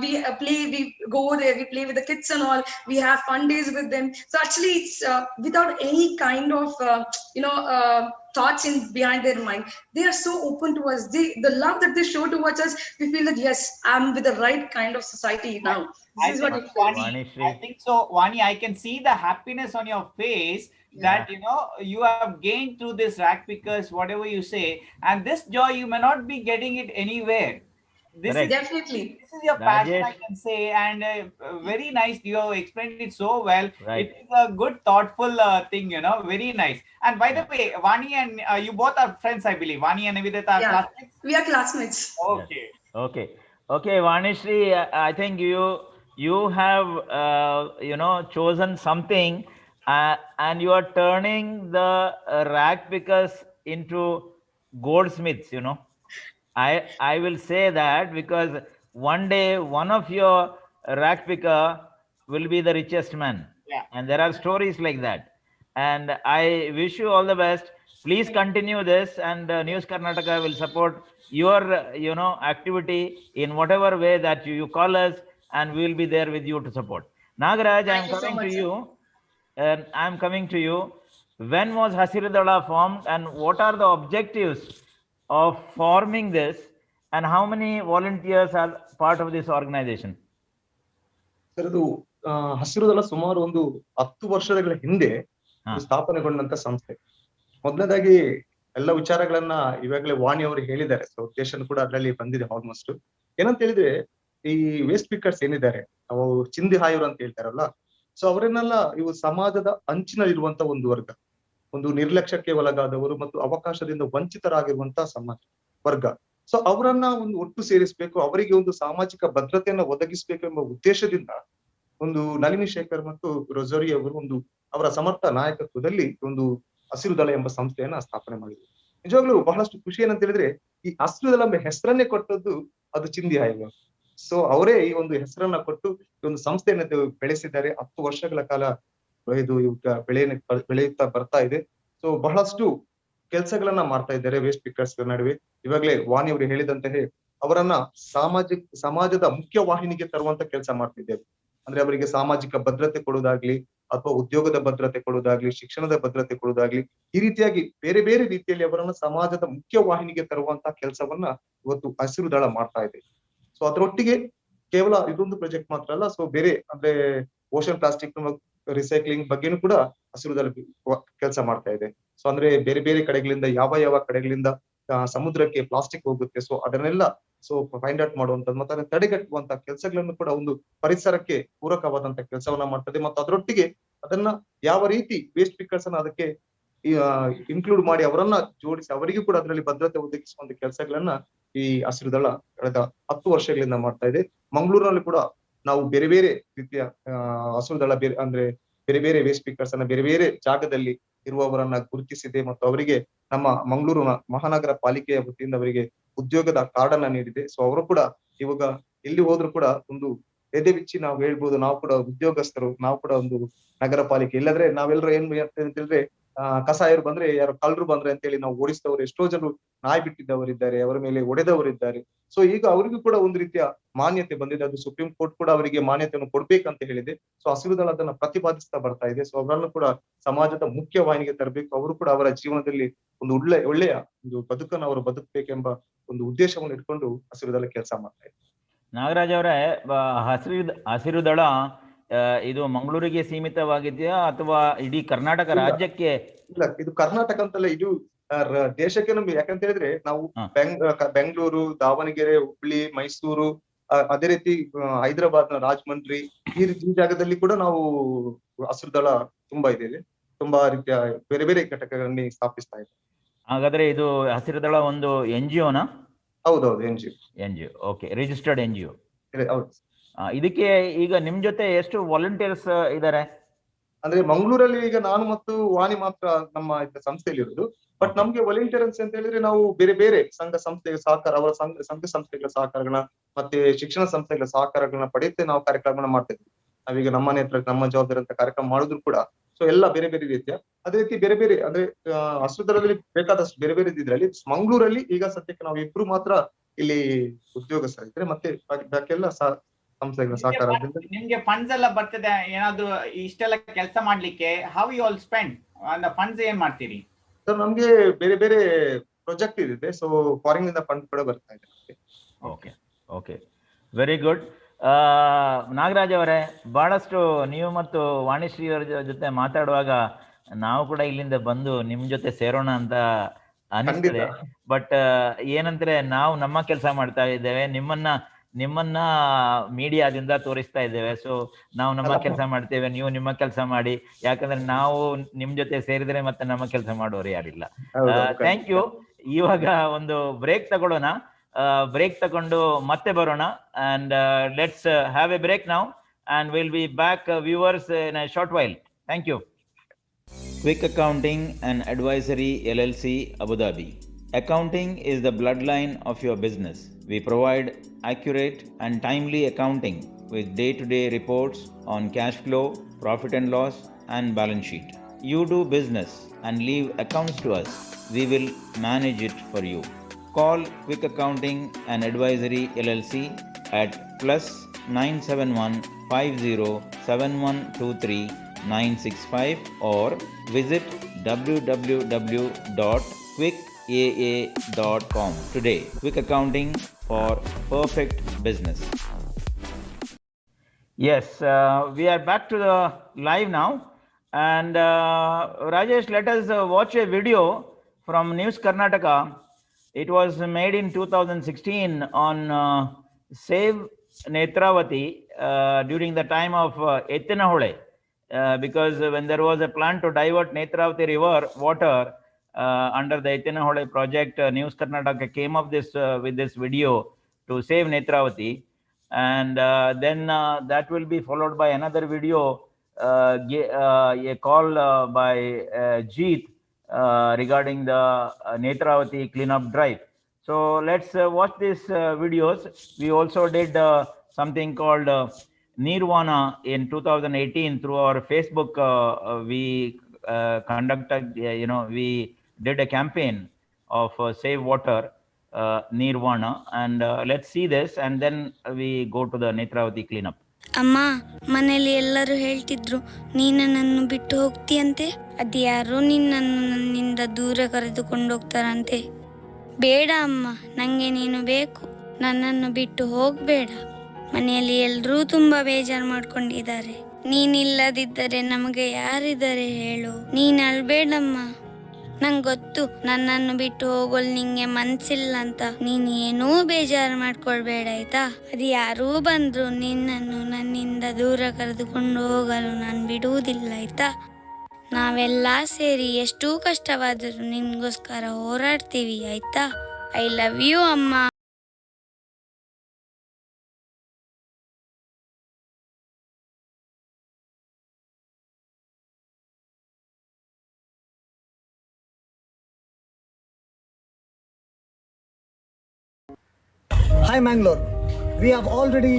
We play, we go there, we play with the kids and all. We have fun days with them. So actually, it's without any kind of thoughts in behind their mind. They are so open to us. The love that they show towards us, we feel that yes, I'm with the right kind of society now. This is what it Vani, I think so, Vani. I can see the happiness on your face that you have gained through this rack pickers, whatever you say, and this joy you may not be getting it anywhere. This is definitely, this is your passion, I can say, and very nice. You have explained it so well. It is a good, thoughtful thing, very nice. And by the way, Vani and you both are friends, I believe. Vani and Niveditha are classmates. We are classmates. Okay. Okay, Vanishri, I think you have chosen something, and you are turning the rag pickers into goldsmiths. I will say that because one day one of your rag picker will be the richest man. And there are stories like that. And I wish you all the best. Please continue this, and News Karnataka will support your activity in whatever way that you call us, and we will be there with you to support. Nagaraj, I am coming to you. And I am coming to you. When was Hasirudala formed, and what are the objectives of forming this, And how many volunteers are part of this organization? Sir ಅದು ಹಸಿರು ದಳ ಸುಮಾರು ಒಂದು 10 ವರ್ಷಗಳ ಹಿಂದೆ ಇದು ಸ್ಥಾಪನೆಗೊಂಡಂತ ಸಂಸ್ಥೆ. ಮೊದಲನೇದಾಗಿ ಎಲ್ಲ ವಿಚಾರಗಳನ್ನ ಇವಾಗಲೇ ವಾಣಿ ಅವರು ಹೇಳಿದ್ದಾರೆ. ಸೊ ಉದ್ದೇಶ ಕೂಡ ಅದರಲ್ಲಿ ಬಂದಿದೆ ಆಲ್ಮೋಸ್ಟ್. ಏನಂತ ಹೇಳಿದ್ರೆ ಈ ವೇಸ್ಟ್ ಪಿಕ್ಕರ್ಸ್ ಏನಿದ್ದಾರೆ ಅವು ಚಿಂದಿ ಹಾಯೋರು ಅಂತ ಹೇಳ್ತಾರಲ್ಲ, ಸೊ ಅವರನ್ನೆಲ್ಲ ಇವು ಸಮಾಜದ ಅಂಚಿನಲ್ಲಿರುವಂತ ಒಂದು ವರ್ಗ, ಒಂದು ನಿರ್ಲಕ್ಷ್ಯಕ್ಕೆ ಒಳಗಾದವರು ಮತ್ತು ಅವಕಾಶದಿಂದ ವಂಚಿತರಾಗಿರುವಂತಹ ಸಮಾಜ ವರ್ಗ. ಸೊ ಅವರನ್ನ ಒಂದು ಒಟ್ಟು ಸೇರಿಸಬೇಕು, ಅವರಿಗೆ ಒಂದು ಸಾಮಾಜಿಕ ಭದ್ರತೆಯನ್ನ ಒದಗಿಸಬೇಕು ಎಂಬ ಉದ್ದೇಶದಿಂದ ಒಂದು ನಳಿನಿ ಶೇಖರ್ ಮತ್ತು ರೊಜೋರಿ ಅವರು ಒಂದು ಅವರ ಸಮರ್ಥ ನಾಯಕತ್ವದಲ್ಲಿ ಒಂದು ಹಸಿರು ದಳ ಎಂಬ ಸಂಸ್ಥೆಯನ್ನ ಸ್ಥಾಪನೆ ಮಾಡಿದ್ರು. ನಿಜವಾಗ್ಲೂ ಬಹಳಷ್ಟು ಖುಷಿ ಏನಂತ ಹೇಳಿದ್ರೆ ಈ ಹಸಿರು ದಳ ಎಂಬ ಹೆಸರನ್ನೇ ಕೊಟ್ಟದ್ದು ಅದು ಚಿಂದಿ ಹಾಯುವ. ಸೊ ಅವರೇ ಈ ಒಂದು ಹೆಸರನ್ನ ಕೊಟ್ಟು ಈ ಒಂದು ಸಂಸ್ಥೆಯನ್ನು ಬೆಳೆಸಿದ್ದಾರೆ. 10 ವರ್ಷಗಳ ಕಾಲ ಇದು ಬೆಳೆಯುತ್ತಾ ಬರ್ತಾ ಇದೆ. ಸೊ ಬಹಳಷ್ಟು ಕೆಲಸಗಳನ್ನ ಮಾಡ್ತಾ ಇದ್ದಾರೆ ವೇಸ್ಟ್ ಪಿಕ್ಕರ್ಸ್ ನಡುವೆ. ಇವಾಗಲೇ ವಾಣಿ ಅವರು ಹೇಳಿದಂತೆ ಅವರನ್ನ ಸಮಾಜದ ಮುಖ್ಯ ವಾಹಿನಿಗೆ ತರುವಂತ ಕೆಲಸ ಮಾಡ್ತಿದ್ದೇವೆ. ಅಂದ್ರೆ ಅವರಿಗೆ ಸಾಮಾಜಿಕ ಭದ್ರತೆ ಕೊಡುವುದಾಗ್ಲಿ, ಅಥವಾ ಉದ್ಯೋಗದ ಭದ್ರತೆ ಕೊಡುವುದಾಗ್ಲಿ, ಶಿಕ್ಷಣದ ಭದ್ರತೆ ಕೊಡುವುದಾಗ್ಲಿ, ಈ ರೀತಿಯಾಗಿ ಬೇರೆ ಬೇರೆ ರೀತಿಯಲ್ಲಿ ಅವರನ್ನ ಸಮಾಜದ ಮುಖ್ಯ ವಾಹಿನಿಗೆ ತರುವಂತ ಕೆಲಸವನ್ನ ಇವತ್ತು ಹಸಿರು ದಳ ಮಾಡ್ತಾ ಇದೆ. ಸೊ ಅದರೊಟ್ಟಿಗೆ ಕೇವಲ ಇದೊಂದು ಪ್ರಾಜೆಕ್ಟ್ ಮಾತ್ರ ಅಲ್ಲ, ಸೊ ಬೇರೆ ಅಂದ್ರೆ ಓಷನ್ ಪ್ಲಾಸ್ಟಿಕ್ ರಿಸೈಕ್ಲಿಂಗ್ ಬಗ್ಗೆನೂ ಕೂಡ ಹಸಿರು ದಳ ಕೆಲಸ ಮಾಡ್ತಾ ಇದೆ. ಸೊ ಅಂದ್ರೆ ಬೇರೆ ಬೇರೆ ಕಡೆಗಳಿಂದ ಯಾವ ಕಡೆಗಳಿಂದ ಸಮುದ್ರಕ್ಕೆ ಪ್ಲಾಸ್ಟಿಕ್ ಹೋಗುತ್ತೆ, ಸೊ ಅದನ್ನೆಲ್ಲ ಸೊ ಫೈಂಡ್ ಔಟ್ ಮಾಡುವಂತದ್ದು ಮತ್ತೆ ಅದನ್ನ ತಡೆಗಟ್ಟುವಂತ ಕೆಲಸಗಳನ್ನು ಕೂಡ ಒಂದು ಪರಿಸರಕ್ಕೆ ಪೂರಕವಾದಂತ ಕೆಲಸವನ್ನ ಮಾಡ್ತದೆ. ಮತ್ತು ಅದರೊಟ್ಟಿಗೆ ಅದನ್ನ ಯಾವ ರೀತಿ ವೇಸ್ಟ್ ಪಿಕ್ಕರ್ಸ್ ಅನ್ನ ಅದಕ್ಕೆ ಇನ್ಕ್ಲೂಡ್ ಮಾಡಿ ಅವರನ್ನ ಜೋಡಿಸಿ ಅವರಿಗೂ ಕೂಡ ಅದರಲ್ಲಿ ಭದ್ರತೆ ಒದಗಿಸುವಂತ ಕೆಲಸಗಳನ್ನ ಈ ಹಸಿರು ದಳ ಕಳೆದ 10 ವರ್ಷಗಳಿಂದ ಮಾಡ್ತಾ ಇದೆ. ಮಂಗಳೂರಿನಲ್ಲಿ ಕೂಡ ನಾವು ಬೇರೆ ಬೇರೆ ರೀತಿಯ ಹಸಿರು ದಳ ಅಂದ್ರೆ ಬೇರೆ ಬೇರೆ ವೇಸ್ಟ್ ಪಿಕ್ಕರ್ಸ್ ಅನ್ನ ಬೇರೆ ಬೇರೆ ಜಾಗದಲ್ಲಿ ಇರುವವರನ್ನ ಗುರುತಿಸಿದೆ ಮತ್ತು ಅವರಿಗೆ ನಮ್ಮ ಮಂಗಳೂರು ಮಹಾನಗರ ಪಾಲಿಕೆಯ ವತಿಯಿಂದ ಅವರಿಗೆ ಉದ್ಯೋಗದ ಕಾರ್ಡ್ ಅನ್ನ ನೀಡಿದೆ. ಸೊ ಅವರು ಕೂಡ ಇವಾಗ ಎಲ್ಲಿ ಹೋದ್ರು ಕೂಡ ಒಂದು ಎದೆ ಬಿಚ್ಚಿ ನಾವು ಹೇಳ್ಬೋದು, ನಾವು ಕೂಡ ಉದ್ಯೋಗಸ್ಥರು, ನಾವು ಕೂಡ ಒಂದು ನಗರ ಪಾಲಿಕೆ. ಇಲ್ಲದ್ರೆ ನಾವೆಲ್ಲರೂ ಏನ್ ಅಂತ ಹೇಳಿದ್ರೆ ಕಸಾಯರು ಬಂದ್ರೆ ಯಾರು ಕಳ್ಳರು ಬಂದ್ರೆ ಅಂತ ಹೇಳಿ ನಾವು ಓಡಿಸಿದವರು ಎಷ್ಟೋ ಜನರು ನಾಯಿ ಬಿಟ್ಟಿದ್ದವರಿದ್ದಾರೆ, ಅವರ ಮೇಲೆ ಒಡೆದವರಿದ್ದಾರೆ. ಸೊ ಈಗ ಅವರಿಗೂ ಕೂಡ ಒಂದು ರೀತಿಯ ಮಾನ್ಯತೆ ಬಂದಿದೆ. ಅದು ಸುಪ್ರೀಂ ಕೋರ್ಟ್ ಕೂಡ ಅವರಿಗೆ ಮಾನ್ಯತೆಯನ್ನು ಕೊಡ್ಬೇಕಂತ ಹೇಳಿದೆ. ಸೊ ಹಸಿರು ದಳ ಅದನ್ನ ಪ್ರತಿಪಾದಿಸ್ತಾ ಬರ್ತಾ ಇದೆ. ಸೊ ಅವರನ್ನು ಕೂಡ ಸಮಾಜದ ಮುಖ್ಯ ವಾಹಿನಿಗೆ ತರಬೇಕು, ಅವರು ಕೂಡ ಅವರ ಜೀವನದಲ್ಲಿ ಒಂದು ಒಳ್ಳೆಯ ಒಂದು ಬದುಕನ್ನು ಅವರು ಬದುಕಬೇಕೆಂಬ ಒಂದು ಉದ್ದೇಶವನ್ನು ಇಟ್ಕೊಂಡು ಹಸಿರು ದಳ ಕೆಲಸ ಮಾಡ್ತಾ ಇದೆ. ನಾಗರಾಜ್ ಅವರೇ, ಹಸಿರು ದಳ ಇದು ಮಂಗಳೂರಿಗೆ ಸೀಮಿತವಾಗಿದೆಯಾ ಅಥವಾ ಇಡೀ ಕರ್ನಾಟಕ ರಾಜ್ಯಕ್ಕೆ? ಇಲ್ಲ, ಇದು ಕರ್ನಾಟಕ ಅಂತಲ್ಲ, ಇದು ದೇಶಕ್ಕೆ ನಮ್ಗೆ. ಯಾಕಂತ ಹೇಳಿದ್ರೆ ನಾವು ಬೆಂಗಳೂರು, ದಾವಣಗೆರೆ, ಹುಬ್ಳಿ, ಮೈಸೂರು, ಅದೇ ರೀತಿ ಹೈದರಾಬಾದ್ ನ ರಾಜಮಂಡ್ರಿ, ಈ ಜಾಗದಲ್ಲಿ ಕೂಡ ನಾವು ಹಸಿರು ದಳ ತುಂಬಾ ಇದೆ. ತುಂಬಾ ರೀತಿಯ ಬೇರೆ ಬೇರೆ ಘಟಕಗಳಲ್ಲಿ ಸ್ಥಾಪಿಸ್ತಾ ಇದೆ. ಹಾಗಾದ್ರೆ ಇದು ಹಸಿರು ದಳ ಒಂದು NGO-ನಾ? ಹೌದೌದು, NGO. Okay, registered NGO. ಹೌದು. ಇದಕ್ಕೆ ಈಗ ನಿಮ್ ಜೊತೆ ಎಷ್ಟು ವಾಲಂಟಿಯರ್ಸ್ ಇದ್ದಾರೆ? ಅಂದ್ರೆ ಮಂಗಳೂರಲ್ಲಿ ಈಗ ನಾನು ಮತ್ತು ವಾಣಿ ಮಾತ್ರ ನಮ್ಮ ಸಂಸ್ಥೆಯಲ್ಲಿ ಇರುವುದು. ಬಟ್ ನಮ್ಗೆ ವಾಲಂಟಿಯರ್ಸ್ ಅಂತ ಹೇಳಿದ್ರೆ ನಾವು ಬೇರೆ ಬೇರೆ ಸಂಘ ಸಂಸ್ಥೆಗಳ ಸಹಕಾರ, ಅವರ ಸಂಘ ಸಂಸ್ಥೆಗಳ ಸಹಕಾರಗಳನ್ನ ಮತ್ತೆ ಶಿಕ್ಷಣ ಸಂಸ್ಥೆಗಳ ಸಹಕಾರಗಳನ್ನ ಪಡೆಯುತ್ತೆ ನಾವು ಕಾರ್ಯಕ್ರಮಗಳನ್ನ ಮಾಡ್ತಾ ಇದ್ವಿ. ನಾವೀಗ ನಮ್ಮ ನೇತೃತ್ವ ನಮ್ಮ ಜವಾಬ್ದಾರಿ ಅಂತ ಕಾರ್ಯಕ್ರಮ ಮಾಡಿದ್ರು ಕೂಡ ಸೊ ಎಲ್ಲ ಬೇರೆ ಬೇರೆ ರೀತಿಯ ಅದೇ ರೀತಿ ಬೇರೆ ಬೇರೆ ಅಂದ್ರೆ ಹಸಿರು ದಳದಲ್ಲಿ ಬೇಕಾದಷ್ಟು ಬೇರೆ ಬೇರೆ ಇದ್ರಲ್ಲಿ ಮಂಗಳೂರಲ್ಲಿ ಈಗ ಸದ್ಯಕ್ಕೆ ನಾವು ಇಬ್ರು ಮಾತ್ರ ಇಲ್ಲಿ ಉದ್ಯೋಗಸ್ಥರಿದ್ರೆ, ಮತ್ತೆ ಬಾಕಿಯೆಲ್ಲ ಸಂಸ್ಥೆಗಳ ಸಹಕಾರ. ನಿಮ್ಗೆ ಫಂಡ್ಸ್ ಎಲ್ಲ ಬರ್ತದೆ ಏನಾದ್ರು ಇಷ್ಟೆಲ್ಲ ಕೆಲಸ ಮಾಡ್ಲಿಕ್ಕೆ? How you all spend funds? ಏನ್ ಮಾಡ್ತೀರಿ ಸರ್? ನಮ್ಗೆ ಬೇರೆ ಬೇರೆ ಪ್ರಾಜೆಕ್ಟ್ ಇದೆ, ಸೊ ಫಾರಿನ್ ಇಂದ ಫಂಡ್ ಕೂಡ ಬರ್ತಾ ಇದೆ. Okay, very good. ನಾಗರಾಜ್ ಅವರೇ, ಬಹಳಷ್ಟು ನೀವು ಮತ್ತು ವಾಣಿಶ್ರೀ ಅವರ ಜೊತೆ ಮಾತಾಡುವಾಗ ನಾವು ಕೂಡ ಇಲ್ಲಿಂದ ಬಂದು ನಿಮ್ ಜೊತೆ ಸೇರೋಣ ಅಂತ ಅನಿಸ್ತದೆ. ಬಟ್ ಏನಂದ್ರೆ ನಾವು ನಮ್ಮ ಕೆಲಸ ಮಾಡ್ತಾ ಇದ್ದೇವೆ, ನಿಮ್ಮನ್ನ ಮೀಡಿಯಾದಿಂದ ತೋರಿಸ್ತಾ ಇದ್ದೇವೆ. ಸೊ ನಾವು ನಮ್ಮ ಕೆಲಸ ಮಾಡ್ತೇವೆ, ನೀವು ನಿಮ್ಮ ಕೆಲಸ ಮಾಡಿ. ಯಾಕಂದ್ರೆ ನಾವು ನಿಮ್ ಜೊತೆ ಸೇರಿದ್ರೆ ಮತ್ತೆ ನಮ್ಮ ಕೆಲಸ ಮಾಡೋರು ಯಾರಿಲ್ಲ. Thank you. ಇವಾಗ ಒಂದು ಬ್ರೇಕ್ ತಗೊಳ್ಳೋಣ. ಬ್ರೇಕ್ ತಗೊಂಡು ಮತ್ತೆ ಬರೋಣ. And let's have a break now and will be back viewers in a short while. Thank you. Quick Accounting and Advisory LLC, Abu Dhabi. Accounting is the bloodline of your business. We provide accurate and timely accounting with day-to-day reports on cash flow, profit and loss, and balance sheet. You do business and leave accounts to us. We will manage it for you. Call Quick Accounting and Advisory LLC at +971 507123 965 or visit www.quickaa.com today. Quick Accounting for perfect business. Yes, we are back to the live now. And Rajesh, let us watch a video from News Karnataka. It was made in 2016 on Save Netravati during the time of Ettinahole. Because when there was a plan to divert Netravati river water under the Ettinahole project, News Karnataka came up with this video to save Netravati. And then that will be followed by another video, a call by Jeeth regarding the Netravati cleanup drive. So let's watch these videos. We also did something called Nirvana in 2018 through our Facebook. We conducted, we did a campaign of Save Water, Nirvana, and let's see this, and then we go to the Netravati cleanup. ಅಮ್ಮ ಮನೇಲಿ ಎಲ್ಲರೂ ಹೇಳ್ತಿದ್ರು ನೀನು ನನ್ನನ್ನು ಬಿಟ್ಟು ಹೋಗ್ತೀಯಂತೆ, ಅದ್ಯಾರೋ ನಿನ್ನನ್ನು ನನ್ನಿಂದ ದೂರ ಕರೆದುಕೊಂಡು ಹೋಗ್ತಾರಂತೆ. ಬೇಡ ಅಮ್ಮ, ನಂಗೆ ನೀನು ಬೇಕು, ನನ್ನನ್ನು ಬಿಟ್ಟು ಹೋಗಬೇಡ. ಮನೆಯಲ್ಲಿ ಎಲ್ಲರೂ ತುಂಬಾ ಬೇಜಾರು ಮಾಡ್ಕೊಂಡಿದ್ದಾರೆ. ನೀನಿಲ್ಲದಿದ್ದರೆ ನಮಗೆ ಯಾರಿದ್ದಾರೆ ಹೇಳು, ನೀನು ಅಳ್ಬೇಡಮ್ಮ. ನಂಗೆ ಗೊತ್ತು ನನ್ನನ್ನು ಬಿಟ್ಟು ಹೋಗಲು ನಿಂಗೆ ಮನ್ಸಿಲ್ಲ ಅಂತ. ನೀನು ಏನೂ ಬೇಜಾರು ಮಾಡ್ಕೊಳ್ಬೇಡ ಆಯ್ತಾ. ಅದು ಯಾರೂ ಬಂದ್ರು ನಿನ್ನನ್ನು ನನ್ನಿಂದ ದೂರ ಕರೆದುಕೊಂಡು ಹೋಗಲು ನಾನು ಬಿಡುವುದಿಲ್ಲ ಆಯ್ತಾ. ನಾವೆಲ್ಲ ಸೇರಿ ಎಷ್ಟೂ ಕಷ್ಟವಾದರೂ ನಿನ್ಗೋಸ್ಕರ ಹೋರಾಡ್ತೀವಿ ಆಯ್ತಾ. ಐ ಲವ್ ಯು ಅಮ್ಮ. Hi Mangalore. We have already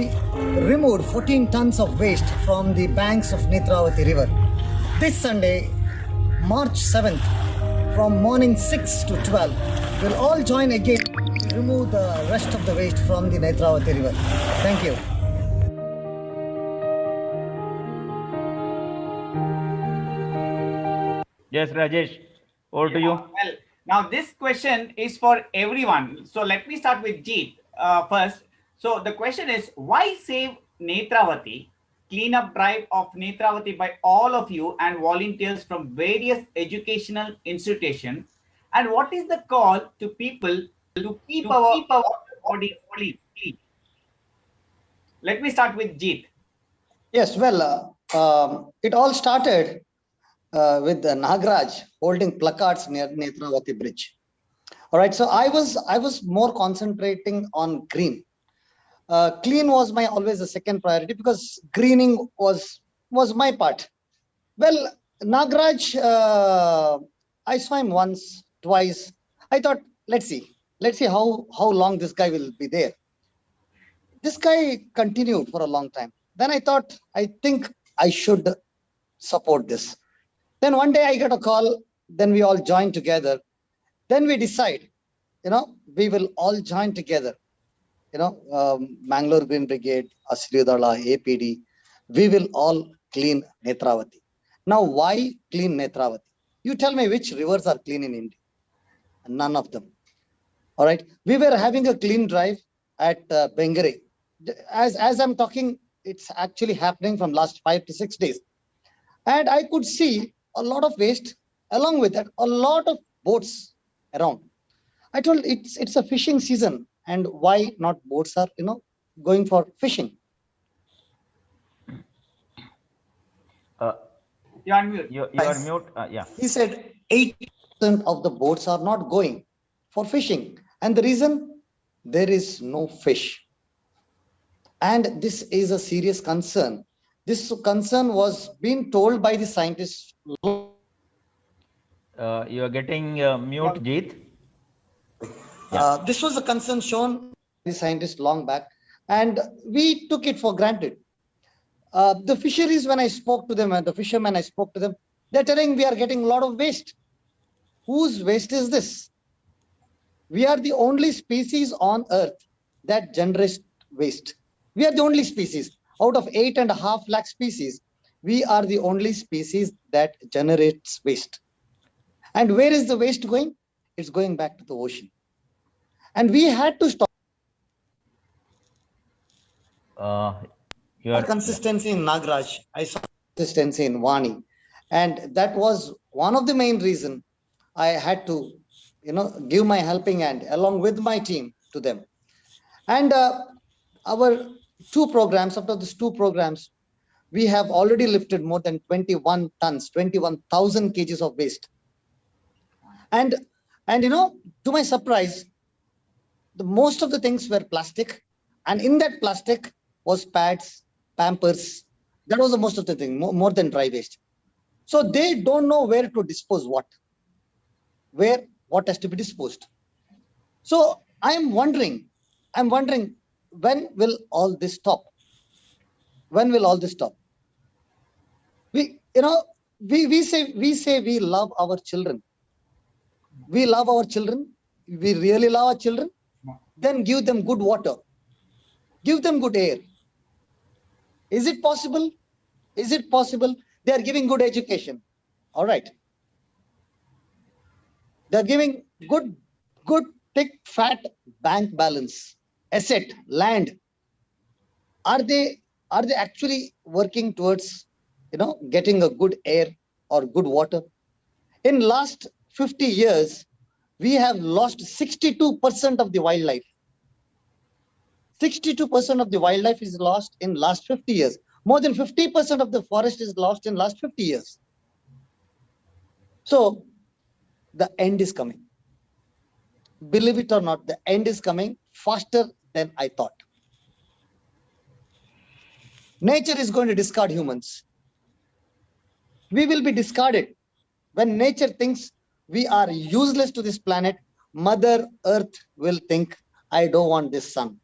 removed 14 tons of waste from the banks of Netravati river. This Sunday, March 7th, from morning 6 to 12, we'll all join again to remove the rest of the waste from the Netravati river. Thank you. Yes, Rajesh, over to you. Well, now this question is for everyone. So let me start with Jeeth first. So the question is, why save Netravati cleanup drive of Netravati by all of you and volunteers from various educational institutions? And what is the call to people to keep our body clean? Let me start with Jeeth. Yes, well, it all started with Nagaraj holding placards near Netravati bridge. All right, so I was more concentrating on green. Clean was my always a second priority because greening was my part. Well, Nagaraj, I saw him once, twice. I thought, let's see how long this guy will be there. This guy continued for a long time. Then I thought, I think I should support this. Then one day I got a call, then we all joined together. Then we decide, we will all join together. Mangalore Green Brigade, Asriyudala, APD, we will all clean Netravati. Now, why clean Netravati? You tell me which rivers are clean in India. None of them. All right. We were having a clean drive at Bengare. As I'm talking, it's actually happening from last 5 to 6 days. And I could see a lot of waste. Along with that, a lot of boats around. I told it's a fishing season, and why not boats are going for fishing? You're on mute. You are mute. Yeah. He said 80% of the boats are not going for fishing, and the reason, there is no fish. And this is a serious concern. This concern was being told by the scientists. You are getting mute, Jeeth. This was a concern shown by the scientists long back, and we took it for granted. The fisheries, when I spoke to them, and the fishermen I spoke to them, they're telling we are getting a lot of waste. Whose waste is this? We are the only species on earth that generates waste. We are the only species. Out of 8.5 lakh species, we are the only species that generates waste. And where is the waste going? It's going back to the ocean. And we had to stop. You are consistency in Nagaraj. I saw consistency in Vani, and that was one of the main reason I had to, give my helping hand along with my team to them. And our two programs, after these two programs, we have already lifted more than 21 tons, 21,000 kgs of waste. And to my surprise, the most of the things were plastic, and in that plastic was pads, pampers. That was the most of the thing, more than dry waste. So they don't know where to dispose what has to be disposed. So I'm wondering, when will all this stop? When will all this stop? We, we say we love our children. We love our children. We really love our children. Then give them good water. Give them good air. Is it possible? Is it possible? They are giving good education. All right. They are giving good, thick, fat bank balance, asset, land. Are they actually working towards, getting a good air or good water? In last 50 years, we have lost 62% of the wildlife. 62% of the wildlife is lost in last 50 years. More than 50% of the forest is lost in last 50 years. So the end is coming. Believe it or not, the end is coming faster than I thought. Nature is going to discard humans. We will be discarded. When nature thinks we are useless to this planet, Mother Earth will think, I don't want this sun.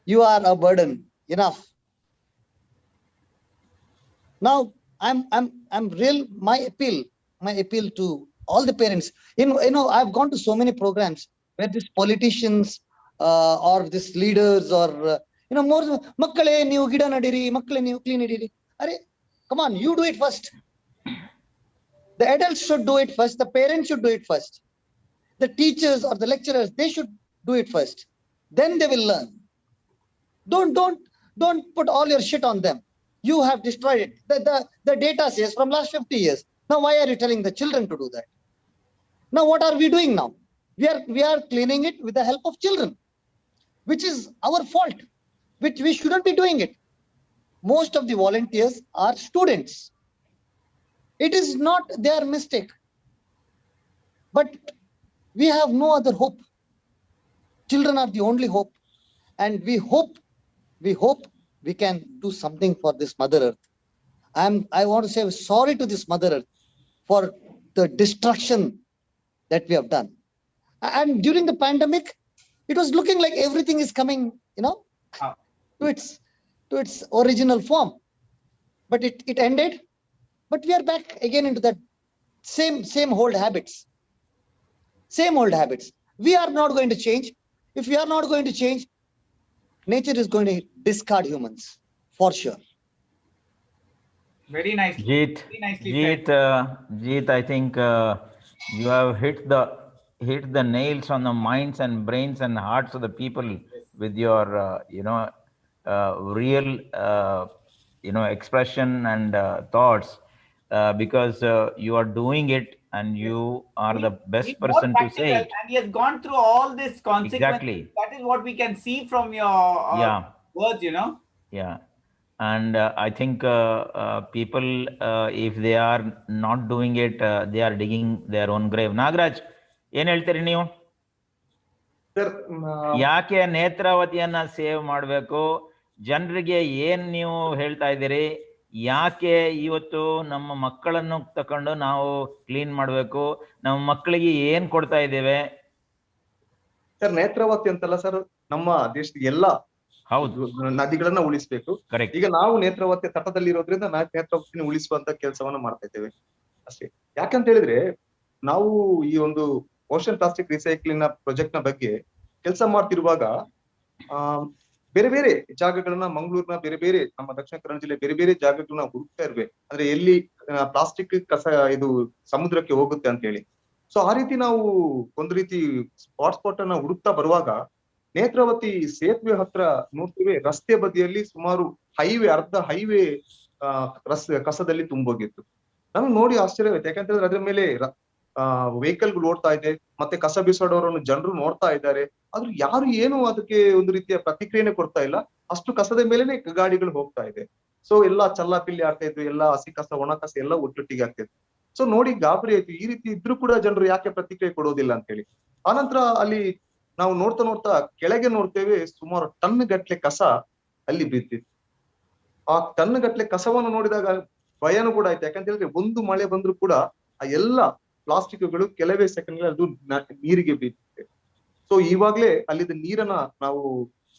You are a burden. Enough. Now, my appeal to all the parents. I've gone to so many programs where these politicians or these leaders or more makkale ನೀವು ಗಿಡ ನಡೀರಿ, makkale ನೀವು clean idiri. Are, come on, you do it first. The adults should do it first. The parents should do it first. The teachers or the lecturers, they should do it first. Then they will learn. Don't put all your shit on them. You have destroyed it. The data says from last 50 years. Now, why are you telling the children to do that? Now, what are we doing now? We are cleaning it with the help of children, which is our fault, which we shouldn't be doing it. Most of the volunteers are students. It is not their mistake. But we have no other hope. Children are the only hope. And we hope we can do something for this Mother Earth. I want to say sorry to this Mother Earth for the destruction that we have done. And during the pandemic, it was looking like everything is coming, to its original form. But it ended. But we are back again into that same old habits. Same old habits. We are not going to change. If we are not going to change, nature is going to discard humans for sure. Very nicely. Jeeth, I think you have hit the nails on the minds and brains and hearts of the people with your real expression and thoughts, because you are doing it and you are the best person to say it. And he has gone through all this consequences. Exactly. That is what we can see from your words, Yeah. And I think people, if they are not doing it, they are digging their own grave. Nagaraj, ಏನ್ ಹೇಳ್ತೀರಿ ನೀವು? ಯಾಕೆ ನೇತ್ರಾವತಿಯನ್ನ save ಮಾಡಬೇಕು? ಜನರಿಗೆ ಏನ್ ನೀವು ಹೇಳ್ತಾ ಇದ್ದೀರಿ? ಯಾಕೆ ಇವತ್ತು ನಮ್ಮ ಮಕ್ಕಳನ್ನು ತಕೊಂಡು ನಾವು ಕ್ಲೀನ್ ಮಾಡಬೇಕು? ನಮ್ಮ ಮಕ್ಕಳಿಗೆ ಏನ್ ಕೊಡ್ತಾ ಇದ್ದೇವೆ? ಸರ್, ನೇತ್ರಾವತಿ ಅಂತಲ್ಲ ಸರ್, ನಮ್ಮ ದೇಶದ ಎಲ್ಲ ನದಿಗಳನ್ನ ಉಳಿಸ್ಬೇಕು. ಈಗ ನಾವು ನೇತ್ರಾವತಿ ತಟದಲ್ಲಿ ಇರೋದ್ರಿಂದ ನೇತ್ರಾವತಿನ ಉಳಿಸುವಂತ ಕೆಲಸವನ್ನ ಮಾಡ್ತಾ ಇದ್ದೇವೆ ಅಷ್ಟೇ. ಯಾಕಂತ ಹೇಳಿದ್ರೆ, ನಾವು ಈ ಒಂದು ಓಷನ್ ಪ್ಲಾಸ್ಟಿಕ್ ರಿಸೈಕ್ಲಿಂಗ್ ಪ್ರಾಜೆಕ್ಟ್ ನ ಬಗ್ಗೆ ಕೆಲಸ ಮಾಡ್ತಿರುವಾಗ ಬೇರೆ ಬೇರೆ ಜಾಗಗಳನ್ನ, ಮಂಗಳೂರಿನ ಬೇರೆ ಬೇರೆ, ನಮ್ಮ ದಕ್ಷಿಣ ಕನ್ನಡ ಜಿಲ್ಲೆ ಬೇರೆ ಬೇರೆ ಜಾಗಗಳನ್ನ ಹುಡುಕ್ತಾ ಇರ್ಬೇಕು. ಅಂದ್ರೆ ಎಲ್ಲಿ ಪ್ಲಾಸ್ಟಿಕ್ ಕಸ ಇದು ಸಮುದ್ರಕ್ಕೆ ಹೋಗುತ್ತೆ ಅಂತ ಹೇಳಿ. ಸೊ ಆ ರೀತಿ ನಾವು ಒಂದು ರೀತಿ ಸ್ಪಾಟ್ ಅನ್ನ ಹುಡುಕ್ತಾ ಬರುವಾಗ ನೇತ್ರಾವತಿ ಸೇತುವೆ ಹತ್ರ ನೋಡ್ತೀವಿ, ರಸ್ತೆ ಬದಿಯಲ್ಲಿ ಸುಮಾರು ಅರ್ಧ ಹೈವೇ ಕಸದಲ್ಲಿ ತುಂಬೋಗಿತ್ತು. ನಮ್ಗೆ ನೋಡಿ ಆಶ್ಚರ್ಯವಾಯ್ತು. ಯಾಕಂತಂದ್ರೆ ಅದ್ರ ಮೇಲೆ ವೆಹಿಕಲ್ ಗಳು ಓಡ್ತಾ ಇದೆ, ಮತ್ತೆ ಕಸ ಬಿಸಾಡೋರನ್ನು ಜನರು ನೋಡ್ತಾ ಇದ್ದಾರೆ. ಆದ್ರೂ ಯಾರು ಏನು ಅದಕ್ಕೆ ಒಂದು ರೀತಿಯ ಪ್ರತಿಕ್ರಿಯೆನೆ ಕೊಡ್ತಾ ಇಲ್ಲ. ಅಷ್ಟು ಕಸದ ಮೇಲೆನೆ ಗಾಡಿಗಳು ಹೋಗ್ತಾ ಇದೆ. ಸೊ ಎಲ್ಲಾ ಚಲ್ಲಾಪಿಲ್ಲಿ ಆಗ್ತಾ ಇದ್ವು, ಎಲ್ಲಾ ಹಸಿ ಕಸ ಒಣ ಕಸ ಎಲ್ಲ ಒಟ್ಟೊಟ್ಟಿಗೆ ಆಗ್ತಾ ಇತ್ತು. ಸೊ ನೋಡಿ ಗಾಬರಿ ಆಯ್ತು, ಈ ರೀತಿ ಇದ್ರೂ ಕೂಡ ಜನರು ಯಾಕೆ ಪ್ರತಿಕ್ರಿಯೆ ಕೊಡೋದಿಲ್ಲ ಅಂತ ಹೇಳಿ. ಆನಂತರ ಅಲ್ಲಿ ನಾವು ನೋಡ್ತಾ ನೋಡ್ತಾ ಕೆಳಗೆ ನೋಡ್ತೇವೆ, ಸುಮಾರು ಟನ್ ಗಟ್ಲೆ ಕಸ ಅಲ್ಲಿ ಬಿದ್ದಿತ್ತು. ಆ ಟನ್ ಗಟ್ಲೆ ಕಸವನ್ನು ನೋಡಿದಾಗ ಭಯನೂ ಕೂಡ ಆಯ್ತು. ಯಾಕಂತ ಹೇಳಿದ್ರೆ ಒಂದು ಮಳೆ ಬಂದ್ರು ಕೂಡ ಆ ಎಲ್ಲಾ ಪ್ಲಾಸ್ಟಿಕ್ಗಳು ಕೆಲವೇ ಸೆಕೆಂಡ್ ಅದು ನೀರಿಗೆ ಬೀಳುತ್ತೆ. ಸೊ ಇವಾಗ್ಲೇ ಅಲ್ಲಿದ್ದ ನೀರನ್ನ ನಾವು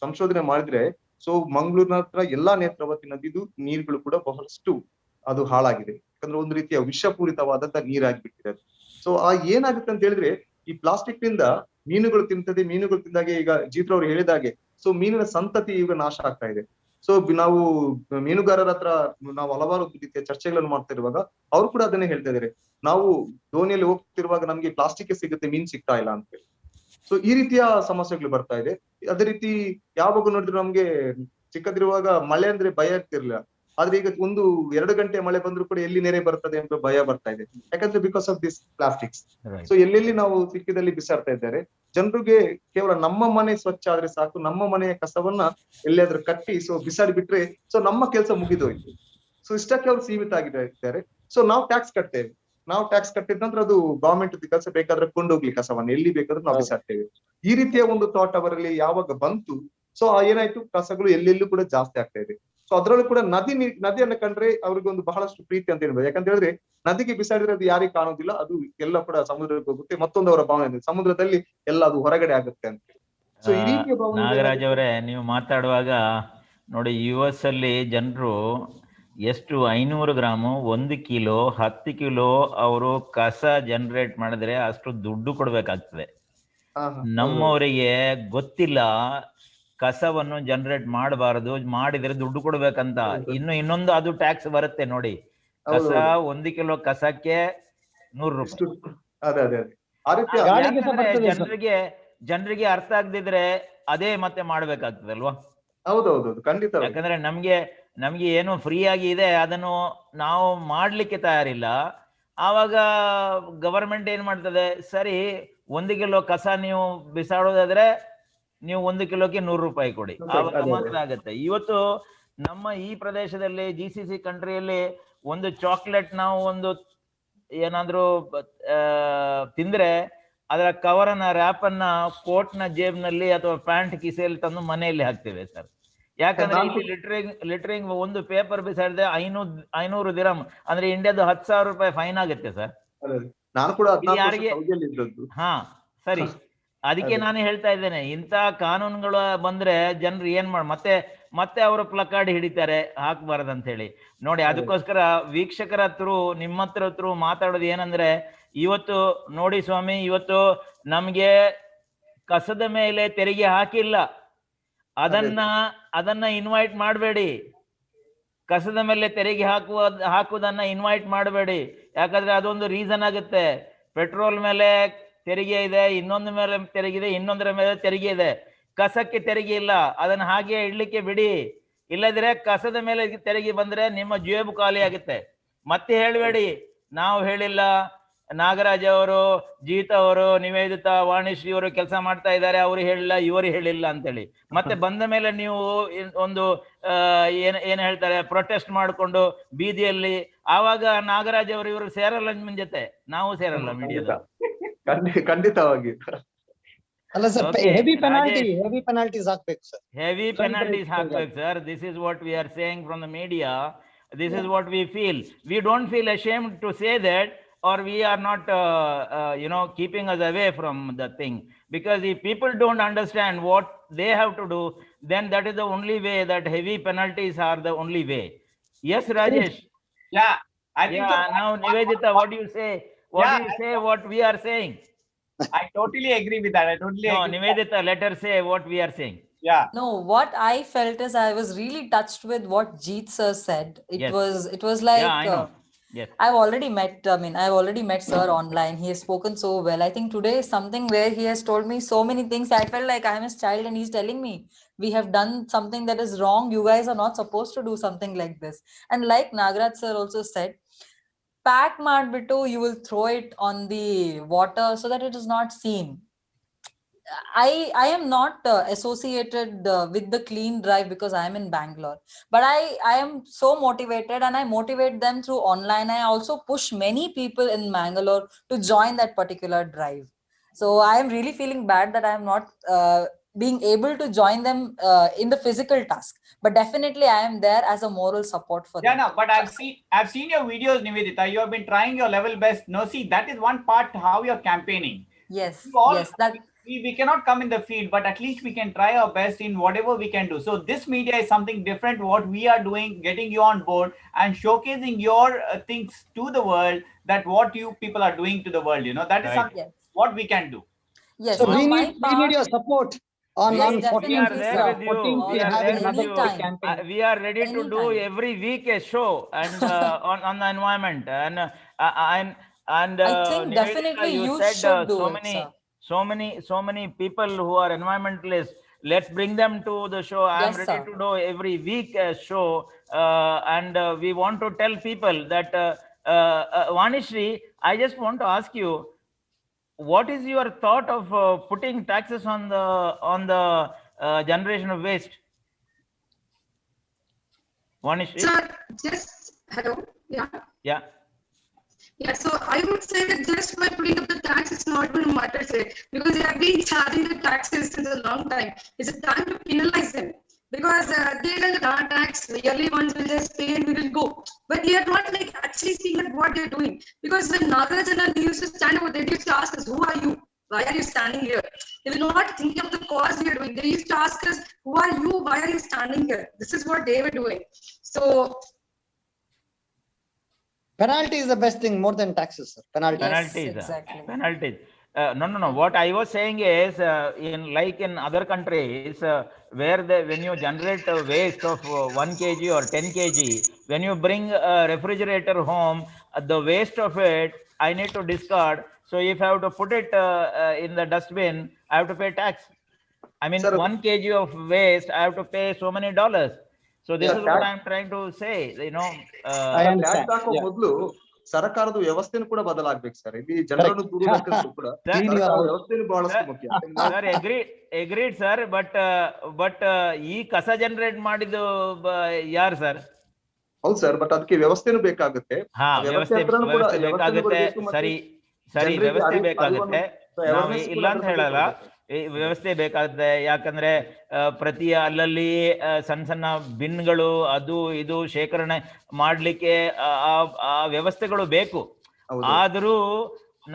ಸಂಶೋಧನೆ ಮಾಡಿದ್ರೆ, ಸೊ ಮಂಗಳೂರಿನ ಹತ್ರ ಎಲ್ಲಾ ನೇತ್ರಾವತಿ ನದಿದು ನೀರುಗಳು ಕೂಡ ಬಹಳಷ್ಟು ಅದು ಹಾಳಾಗಿದೆ. ಯಾಕಂದ್ರೆ ಒಂದು ರೀತಿಯ ವಿಷಪೂರಿತವಾದಂತ ನೀರಾಗಿಬಿಟ್ಟಿದೆ ಅದು. ಸೊ ಏನಾಗುತ್ತೆ ಅಂತ ಹೇಳಿದ್ರೆ, ಈ ಪ್ಲಾಸ್ಟಿಕ್ ನಿಂದ ಮೀನುಗಳು ತಿಂತದೆ, ಮೀನುಗಳು ತಿಂದಾಗೆ ಈಗ ಜೀತ್ ಅವರು ಹೇಳಿದಾಗೆ ಸೊ ಮೀನಿನ ಸಂತತಿ ಈಗ ನಾಶ ಆಗ್ತಾ ಇದೆ. ಸೊ ನಾವು ಮೀನುಗಾರರ ಹತ್ರ ನಾವು ಹಲವಾರು ರೀತಿಯ ಚರ್ಚೆಗಳನ್ನು ಮಾಡ್ತಾ ಇರುವಾಗ ಅವ್ರು ಕೂಡ ಅದನ್ನೇ ಹೇಳ್ತಾ ಇದಾರೆ, ನಾವು ದೋಣಿಯಲ್ಲಿ ಹೋಗ್ತಿರುವಾಗ ನಮ್ಗೆ ಪ್ಲಾಸ್ಟಿಕ್ ಸಿಗುತ್ತೆ, ಮೀನ್ ಸಿಗ್ತಾ ಇಲ್ಲ ಅಂತ ಹೇಳಿ. ಸೊ ಈ ರೀತಿಯ ಸಮಸ್ಯೆಗಳು ಬರ್ತಾ ಇದೆ. ಅದೇ ರೀತಿ ಯಾವಾಗ ನೋಡಿದ್ರು ನಮ್ಗೆ ಚಿಕ್ಕದಿರುವಾಗ ಮಳೆ ಅಂದ್ರೆ ಭಯ ಆಗ್ತಿರ್ಲಿಲ್ಲ. ಆದ್ರೆ ಈಗ 1-2 ಗಂಟೆ ಮಳೆ ಬಂದ್ರು ಕೂಡ ಎಲ್ಲಿ ನೆರೆ ಬರ್ತದೆ ಅಂತ ಭಯ ಬರ್ತಾ ಇದೆ. ಯಾಕಂದ್ರೆ because of this plastics. So ಎಲ್ಲೆಲ್ಲಿ ನಾವು ಸಿಕ್ಕಿದಲ್ಲಿ ಬಿಸಾಡ್ತಾ ಇದ್ದಾರೆ. ಜನರಿಗೆ ಕೇವಲ ನಮ್ಮ ಮನೆ ಸ್ವಚ್ಛ ಆದ್ರೆ ಸಾಕು, ನಮ್ಮ ಮನೆಯ ಕಸವನ್ನ ಎಲ್ಲಿಯಾದ್ರೂ ಕಟ್ಟಿ ಸೊ ಬಿಸಾಡಿ ಬಿಟ್ರೆ ಸೊ ನಮ್ಮ ಕೆಲಸ ಮುಗಿದೋಯ್ತು. ಸೊ ಇಷ್ಟಕ್ಕೆ ಅವ್ರು ಸೀಮಿತ ಆಗಿದ್ದಾರೆ. ಸೊ ನಾವು ಟ್ಯಾಕ್ಸ್ ಕಟ್ತೇವೆ, ನಾವು ಟ್ಯಾಕ್ಸ್ ಕಟ್ಟಿದ ನಂತರ ಅದು ಗವರ್ಮೆಂಟ್ ಕೆಲಸ ಬೇಕಾದ್ರೆ ಕೊಂಡೋಗ್ಲಿ ಕಸವನ್ನು ಎಲ್ಲಿ ಬೇಕಾದ್ರೂ ನಾವು ಬಿಸಾಡ್ತೇವೆ. ಈ ರೀತಿಯ ಒಂದು ಥಾಟ್ ಅವರಲ್ಲಿ ಯಾವಾಗ ಬಂತು, ಸೊ ಏನಾಯ್ತು, ಕಸಗಳು ಎಲ್ಲೆಲ್ಲೂ ಕೂಡ ಜಾಸ್ತಿ ಆಗ್ತಾ ಇದೆ. ಸೊ ಅದ್ರಲ್ಲೂ ಕೂಡ ನದಿಯನ್ನ ಕಂಡ್ರೆ ಅವ್ರಿಗೆ ಒಂದು ಬಹಳಷ್ಟು ಪ್ರೀತಿ ಅಂತ ಹೇಳ್ಬೋದು. ಯಾಕಂತ ಹೇಳಿದ್ರೆ ನದಿಗೆ ಬಿಸಾಡಿದ್ರೆ ಅದು ಯಾರಿಗೆ ಕಾಣೋದಿಲ್ಲ, ಅದು ಎಲ್ಲ ಕೂಡ ಸಮುದ್ರಕ್ಕೆ ಹೋಗುತ್ತೆ. ಮತ್ತೊಂದು ಅವರ ಭಾವನೆ, ಸಮುದ್ರದಲ್ಲಿ ಎಲ್ಲ ಅದು ಹೊರಗಡೆ ಆಗುತ್ತೆ ಅಂತ. ಸೊ ಈ ರೀತಿಯ ಭಾವನೆ. ನಾಗರಾಜ್ ಅವರೇ, ನೀವು ಮಾತಾಡುವಾಗ ನೋಡಿ, US ಅಲ್ಲಿ ಜನರು ಎಷ್ಟು 500 ಗ್ರಾಮು, 1 ಕಿಲೋ, 10 ಕಿಲೋ ಅವರು ಕಸ ಜನರೇಟ್ ಮಾಡಿದ್ರೆ ಅಷ್ಟು ದುಡ್ಡು ಕೊಡ್ಬೇಕಾಗ್ತದೆ. ನಮ್ಮವರಿಗೆ ಗೊತ್ತಿಲ್ಲ ಕಸವನ್ನು ಜನರೇಟ್ ಮಾಡಬಾರದು, ಮಾಡಿದ್ರೆ ದುಡ್ಡು ಕೊಡ್ಬೇಕಂತ. ಇನ್ನೊಂದು ಅದು ಟ್ಯಾಕ್ಸ್ ಬರುತ್ತೆ ನೋಡಿ, ಕಸ 1 ಕಿಲೋ ಕಸಕ್ಕೆ 100 ರೂಪಾಯಿ. ಜನರಿಗೆ ಅರ್ಥ ಆಗದಿದ್ರೆ ಅದೇ ಮತ್ತೆ ಮಾಡ್ಬೇಕಾಗ್ತದಲ್ವಾ? ಹೌದೌದು, ಖಂಡಿತ. ಯಾಕಂದ್ರೆ ನಮ್ಗೆ ಏನು ಫ್ರೀ ಆಗಿ ಇದೆ ಅದನ್ನು ನಾವು ಮಾಡ್ಲಿಕ್ಕೆ ತಯಾರಿಲ್ಲ. ಆವಾಗ ಗವರ್ಮೆಂಟ್ ಏನ್ ಮಾಡ್ತದೆ, ಸರಿ 1 ಕಿಲೋ ಕಸ ನೀವು ಬಿಸಾಡೋದಾದ್ರೆ ನೀವು 1 ಕಿಲೋಕ್ಕೆ 100 ರೂಪಾಯಿ ಕೊಡಿ, ಆವಾಗ ಮಾತ್ರ ಆಗತ್ತೆ. ಇವತ್ತು ನಮ್ಮ ಈ ಪ್ರದೇಶದಲ್ಲಿ GCC ಕಂಟ್ರಿಯಲ್ಲಿ ಒಂದು ಚಾಕ್ಲೇಟ್ ನಾವು ಒಂದು ಏನಾದ್ರೂ ತಿಂದ್ರೆ ಅದರ ಕವರನ್ನ ರ್ಯಾಪನ್ನ ಕೋಟ್ನ ಜೇಬ್ನಲ್ಲಿ ಅಥವಾ ಪ್ಯಾಂಟ್ ಕಿಸೆಯಲ್ಲಿ ತಂದು ಮನೆಯಲ್ಲಿ ಹಾಕ್ತೇವೆ ಸರ್. ಯಾಕಂದ್ರೆ ಇಲ್ಲಿ ಲಿಟ್ರಿಂಗ್ ಒಂದು ಪೇಪರ್ ಬಿಸಾಡಿದ್ರೆ 500 ದಿರಮ್ ಅಂದ್ರೆ ಇಂಡಿಯಾದ 10,000 ರೂಪಾಯಿ ಫೈನ್ ಆಗುತ್ತೆ ಸರ್. ನಾನು ಕೂಡ ಹಾ ಸರಿ, ಅದಕ್ಕೆ ನಾನು ಹೇಳ್ತಾ ಇದ್ದೇನೆ, ಇಂಥ ಕಾನೂನುಗಳು ಬಂದ್ರೆ ಜನರು ಏನ್ ಮತ್ತೆ ಅವರು ಪ್ಲಕಾರ್ಡ್ ಹಿಡಿತಾರೆ ಹಾಕ್ಬಾರ್ದಂತ ಹೇಳಿ. ನೋಡಿ, ಅದಕ್ಕೋಸ್ಕರ ವೀಕ್ಷಕರ ಹತ್ರ ನಿಮ್ಮ ಹತ್ರ ಮಾತಾಡೋದು ಏನಂದ್ರೆ, ಇವತ್ತು ನೋಡಿ ಸ್ವಾಮಿ, ಇವತ್ತು ನಮ್ಗೆ ಕಸದ ಮೇಲೆ ತೆರಿಗೆ ಹಾಕಿಲ್ಲ, ಅದನ್ನ ಇನ್ವೈಟ್ ಮಾಡಬೇಡಿ. ಕಸದ ಮೇಲೆ ತೆರಿಗೆ ಹಾಕುವುದನ್ನ ಇನ್ವೈಟ್ ಮಾಡಬೇಡಿ. ಯಾಕಂದ್ರೆ ಅದೊಂದು ರೀಸನ್ ಆಗುತ್ತೆ. ಪೆಟ್ರೋಲ್ ಮೇಲೆ ತೆರಿಗೆ ಇದೆ, ಇನ್ನೊಂದು ಮೇಲೆ ತೆರಿಗೆ ಇದೆ, ಇನ್ನೊಂದರ ಮೇಲೆ ತೆರಿಗೆ ಇದೆ. ಕಸಕ್ಕೆ ತೆರಿಗೆ ಇಲ್ಲ, ಅದನ್ನ ಹಾಗೆ ಇಡ್ಲಿಕ್ಕೆ ಬಿಡಿ. ಇಲ್ಲದ್ರೆ ಕಸದ ಮೇಲೆ ತೆರಿಗೆ ಬಂದ್ರೆ ನಿಮ್ಮ ಜೇಬು ಖಾಲಿ ಆಗುತ್ತೆ. ಮತ್ತೆ ಹೇಳಬೇಡಿ ನಾವು ಹೇಳಿಲ್ಲ, ನಾಗರಾಜ್ ಅವರು, ಜೀತ್ ಅವರು, ನಿವೇದಿತಾ, ವಾಣಿಶ್ರೀ ಅವರು ಕೆಲಸ ಮಾಡ್ತಾ ಇದ್ದಾರೆ, ಅವರು ಹೇಳಿಲ್ಲ, ಇವರು ಹೇಳಿಲ್ಲ ಅಂತೇಳಿ. ಮತ್ತೆ ಬಂದ ಮೇಲೆ ನೀವು ಒಂದು ಏನ್ ಹೇಳ್ತಾರೆ, ಪ್ರೊಟೆಸ್ಟ್ ಮಾಡಿಕೊಂಡು ಬೀದಿಯಲ್ಲಿ, ಆವಾಗ ನಾಗರಾಜ್ ಅವರು ಇವರು ಸೇರಲ್ಲ ನಿಮ್ಮ ಜೊತೆ, ನಾವು ಸೇರಲ್ಲ ಮೀಡಿಯಾದ. ಖಂಡಿತವಾಗಿ ಅಲ್ಲ ಸರ್, ಹೆವಿ ಪೆನಾಲ್ಟೀಸ್ ಹಾಕ್ಬೇಕು ಸರ್, ಹೆವಿ ಪೆನಾಲ್ಟೀಸ್ ಹಾಕ್ಬೇಕು sir. This is what we are saying from the media. This is what we feel. We don't feel ashamed to say that, or we are not keeping us away from the thing, because if people don't understand what they have to do, then that is the only way, that heavy penalties are the only way. Yes, Rajesh? Yeah, I think so. Now Niveditha, what do you say? What we are saying? I totally agree with that. No, Niveditha, let her say what we are saying. Yeah. No, what I felt is I was really touched with what Jeeth sir said. It Yes. was like, Yeah, I know. Yes. I've already met sir online. He has spoken so well. I think today is something where he has told me so many things. I felt like I'm his child and he's telling me we have done something that is wrong. You guys are not supposed to do something like this. And like Nagaraj sir also said, pack ಮಾಡ್ಬಿಟ್ಟು you will throw it on the water so that it is not seen. I am not associated with the clean drive because I am in Bangalore, but I am so motivated and I motivate them through online. I also push many people in Bangalore to join that particular drive. So I am really feeling bad that I am not being able to join them in the physical task, but definitely I am there as a moral support for Yeah, them. no, but I've seen your videos, Niveditha. You have been trying your level best. No, see, that is one part how you're campaigning. Yes, You all, yes, that we cannot come in the field, but at least we can try our best in whatever we can do. So this media is something different. What we are doing, getting you on board and showcasing your things to the world, that what you people are doing to the world. That is Right. something yes, what we can do. yes. So From my we need part, your support on yes, on We 14th. are definitely, there sir. with you. 14th We we are are having there with another you. big Anytime. campaign. We are ready to do Anytime. every week a show and on the environment and I think Nivedita, definitely you you said should do it, sir. so many people who are environmentalists. Let's bring them to the show. I am Yes, ready sir. to do every week a show, and we want to tell people that Vanishri, I just want to ask you, what is your thought of putting taxes on the generation of waste? Vanishri? Sir, just hello. Yeah. Yeah. Yeah, so I would say that just by putting up the tax, it's not going to matter, say, because they have been charging the taxes since a long time. It's a time to penalize them because they tell the tax, the yearly ones will just pay and we will go. But they are not like actually seeing at what they're doing. Because when Nagaraj and they used to stand over there, they used to ask us, who are you? Why are you standing here? They were not thinking of the cause we are doing. They used to ask us, who are you? Why are you standing here? This is what they were doing. So Penalty is the best thing more than taxes, sir. Penalty. Yes, Penalties. exactly. Penalties. No. What I was saying is, in other countries, where when you generate a waste of 1 kg or 10 kg, when you bring a refrigerator home, the waste of it, I need to discard. So if I have to put it in the dustbin, I have to pay tax. I mean, Sir, 1 kg of waste, I have to pay so many dollars. So this Yeah, is what tax- I'm trying to say. I tax understand. ಹಾಕೋ Yeah. ಮೊದಲು ಸರ್ಕಾರದ ವ್ಯವಸ್ಥೆನೂ ಕೂಡ ಬದಲಾಗ್ಬೇಕು sir. ಇಲ್ಲಿ ಜನರನ್ನು ದೂರುವುದಕ್ಕೂ ಕೂಡ Sir, Clean your ಸರ್ಕಾರದ house. ವ್ಯವಸ್ಥೆನೂ ಬಹಳಷ್ಟು ಮುಖ್ಯ. ಯಾಕಂದ್ರೆ ಸರ್ agreed sir, but ಈ ಕಸ ಜನರೇಟ್ ಮಾಡಿದ್ದು ಯಾರು ಸರ್? ಹೌದು ಸರ್, ಬಟ್ ಅದಕ್ಕೆ ವ್ಯವಸ್ಥೆನೂ ಬೇಕಾಗುತ್ತೆ. ಹಾ, ಆ ವ್ಯವಸ್ಥೆ ಹತ್ರನೂ ಕೂಡ ವ್ಯವಸ್ಥೆ ವ್ಯವಸ್ಥೆನೂ ಬೇಕಾಗುತ್ತೆ. ಬರಬೇಕು ಮತ್ತೆ ಸರಿ ಜನರಿಗೆ ವ್ಯವಸ್ಥೆ ಬೇಕಾಗುತ್ತೆ. ನಾವು awareness ಇಲ್ಲ ಕೂಡ ಅಂತ ಅದ್ರ ಬಗ್ಗೆ ಹೇಳಲ್ಲ, ಕೊಡ್ಬೇಕು. ವ್ಯವಸ್ಥೆ ಬೇಕಾಗುತ್ತೆ. ಯಾಕಂದ್ರೆ ಪ್ರತಿ ಅಲ್ಲಲ್ಲಿ ಸಣ್ಣ ಸಣ್ಣ ಬಿನ್ಗಳು ಅದು ಇದು ಶೇಖರಣೆ ಮಾಡ್ಲಿಕ್ಕೆ ಆ ವ್ಯವಸ್ಥೆಗಳು ಬೇಕು. ಹೌದು. ಆದ್ರೂ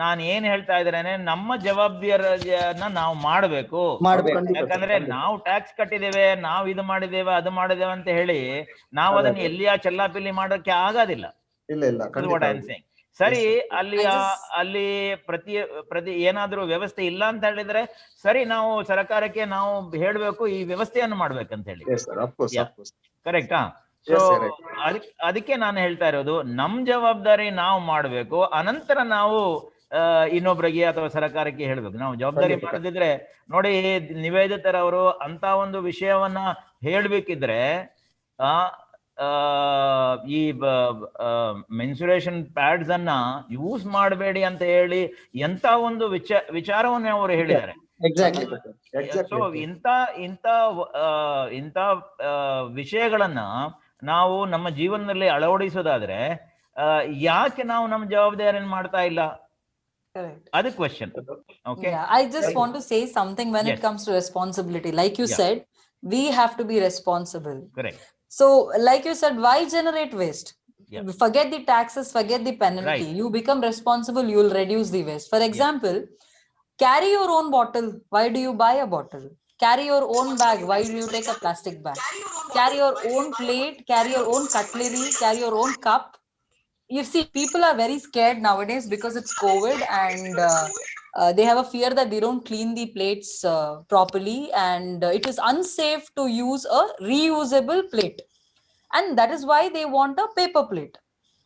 ನಾನು ಏನ್ ಹೇಳ್ತಾ ಇದ್ದೇನೆ, ನಮ್ಮ ಜವಾಬ್ದಾರಿಯನ್ನ ನಾವು ಮಾಡಬೇಕು. ಮಾಡ್ಬೇಕು. ಯಾಕಂದ್ರೆ ನಾವು ಟ್ಯಾಕ್ಸ್ ಕಟ್ಟಿದ್ದೇವೆ, ನಾವು ಇದು ಮಾಡಿದ್ದೇವೆ ಅದು ಮಾಡಿದ್ದೇವೆ ಅಂತ ಹೇಳಿ ನಾವು ಅದನ್ನ ಎಲ್ಲಿಯ ಚೆಲ್ಲಾಪಿಲ್ಲಿ ಮಾಡೋಕೆ ಆಗೋದಿಲ್ಲ. ಇಲ್ಲ ಖಂಡಿತ. ಸರಿ, ಅಲ್ಲಿ ಪ್ರತಿ ಏನಾದ್ರೂ ವ್ಯವಸ್ಥೆ ಇಲ್ಲ ಅಂತ ಹೇಳಿದ್ರೆ ಸರಿ, ನಾವು ಸರ್ಕಾರಕ್ಕೆ ನಾವು ಹೇಳ್ಬೇಕು ಈ ವ್ಯವಸ್ಥೆಯನ್ನು ಮಾಡ್ಬೇಕಂತ ಹೇಳಿ. ಕರೆಕ್ಟಾ? ಸೊ ಅದಕ್ಕೆ ನಾನು ಹೇಳ್ತಾ ಇರೋದು, ನಮ್ ಜವಾಬ್ದಾರಿ ನಾವು ಮಾಡ್ಬೇಕು, ಅನಂತರ ನಾವು ಇನ್ನೊಬ್ಬರಿಗೆ ಅಥವಾ ಸರ್ಕಾರಕ್ಕೆ ಹೇಳ್ಬೇಕು. ನಾವು ಜವಾಬ್ದಾರಿ ಮಾಡದಿದ್ರೆ ನೋಡಿ, ನಿವೇದಿತರವರು ಅಂತ ಒಂದು ವಿಷಯವನ್ನ ಹೇಳ್ಬೇಕಿದ್ರೆ ಈ ಮೆನ್ಸುರೇಷನ್ ಪ್ಯಾಡ್ಸ್ ಅನ್ನ ಯೂಸ್ ಮಾಡಬೇಡಿ ಅಂತ ಹೇಳಿ ಎಂತ ಒಂದು ವಿಚಾರವನ್ನು ಅವರು ಹೇಳಿದ್ದಾರೆ. ಸೊ ಇಂಥ ವಿಷಯಗಳನ್ನ ನಾವು ನಮ್ಮ ಜೀವನದಲ್ಲಿ ಅಳವಡಿಸೋದಾದ್ರೆ ಯಾಕೆ ನಾವು ನಮ್ಮ ಜವಾಬ್ದಾರಿಯನ್ನು ಮಾಡ್ತಾ ಇಲ್ಲ? Correct. Other question. Okay. Yeah, I just want to say something when it comes to responsibility. Like you said, we have to be responsible. Correct. So, like you said, why generate waste? Yeah. Forget the taxes, forget the penalty. Right. You become responsible, you will reduce the waste. For example, carry your own bottle. Why do you buy a bottle? Carry your own bag. Why do you take a plastic bag? Carry your own plate, carry your own cutlery, carry your own cup. You see, people are very scared nowadays because it's COVID, and they have a fear that they don't clean the plates properly, and it is unsafe to use a reusable plate, and that is why they want a paper plate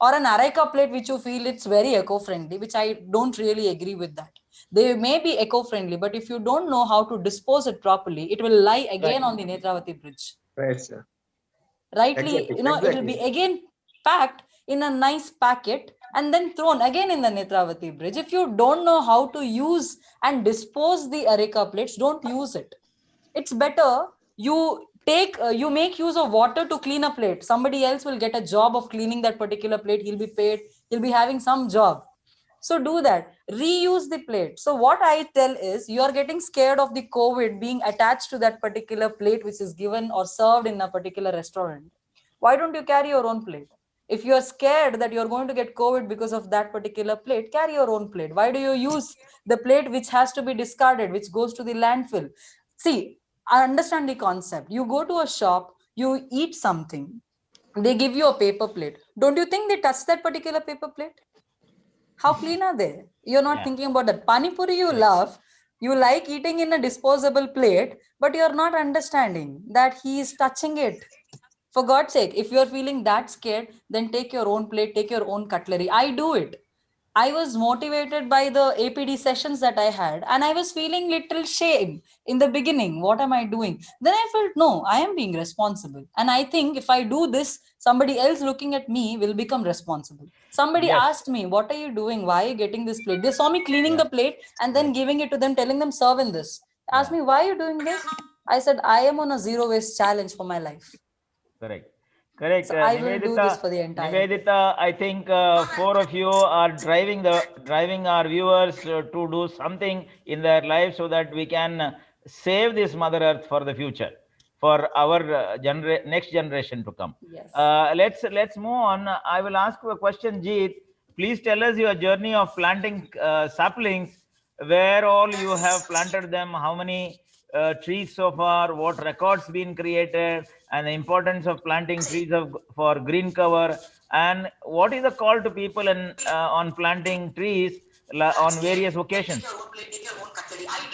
or an areca plate which you feel it's very eco-friendly, which I don't really agree with that. They may be eco-friendly, but if you don't know how to dispose it properly, it will lie again on the Netravati bridge. Right, sir. Rightly, Exactly. it will be again packed in a nice packet and then thrown again in the Netravati bridge. If you don't know how to use and dispose the areca plates, don't use it. It's better you you make use of water to clean a plate. Somebody else will get a job of cleaning that particular plate. He'll be paid. He'll be having some job. So do that. Reuse the plate. So what I tell is, you are getting scared of the COVID being attached to that particular plate which is given or served in a particular restaurant. Why don't you carry your own plate? If you are scared that you're going to get COVID because of that particular plate, carry your own plate. Why do you use the plate which has to be discarded, which goes to the landfill? See, I understand the concept. You go to a shop, you eat something, they give you a paper plate. Don't you think they touch that particular paper plate? How clean are they? You're not thinking about that. Pani puri you love, you like eating in a disposable plate, but you're not understanding that he is touching it. For God's sake, if you're feeling that scared, then take your own plate, take your own cutlery. I do it. I was motivated by the APD sessions that I had, and I was feeling little shame in the beginning. What am I doing? Then I felt, no, I am being responsible. And I think if I do this, somebody else looking at me will become responsible. Somebody Yes. asked me, what are you doing? Why are you getting this plate? They saw me cleaning Yeah. the plate and then giving it to them, telling them, serve in this. Asked Yeah. me, why are you doing this? I said, I am on a zero waste challenge for my life. Correct. Correct. So I will do this for the entire day. Niveditha, I think four of you are driving our viewers to do something in their life so that we can save this Mother Earth for the future, for our next generation to come. Yes. Let's move on. I will ask you a question, Jeeth. Please tell us your journey of planting saplings. Where all you have planted them? How many trees so far? What records been created? And the importance of planting trees for green cover, and what is the call to people on planting trees on various occasions?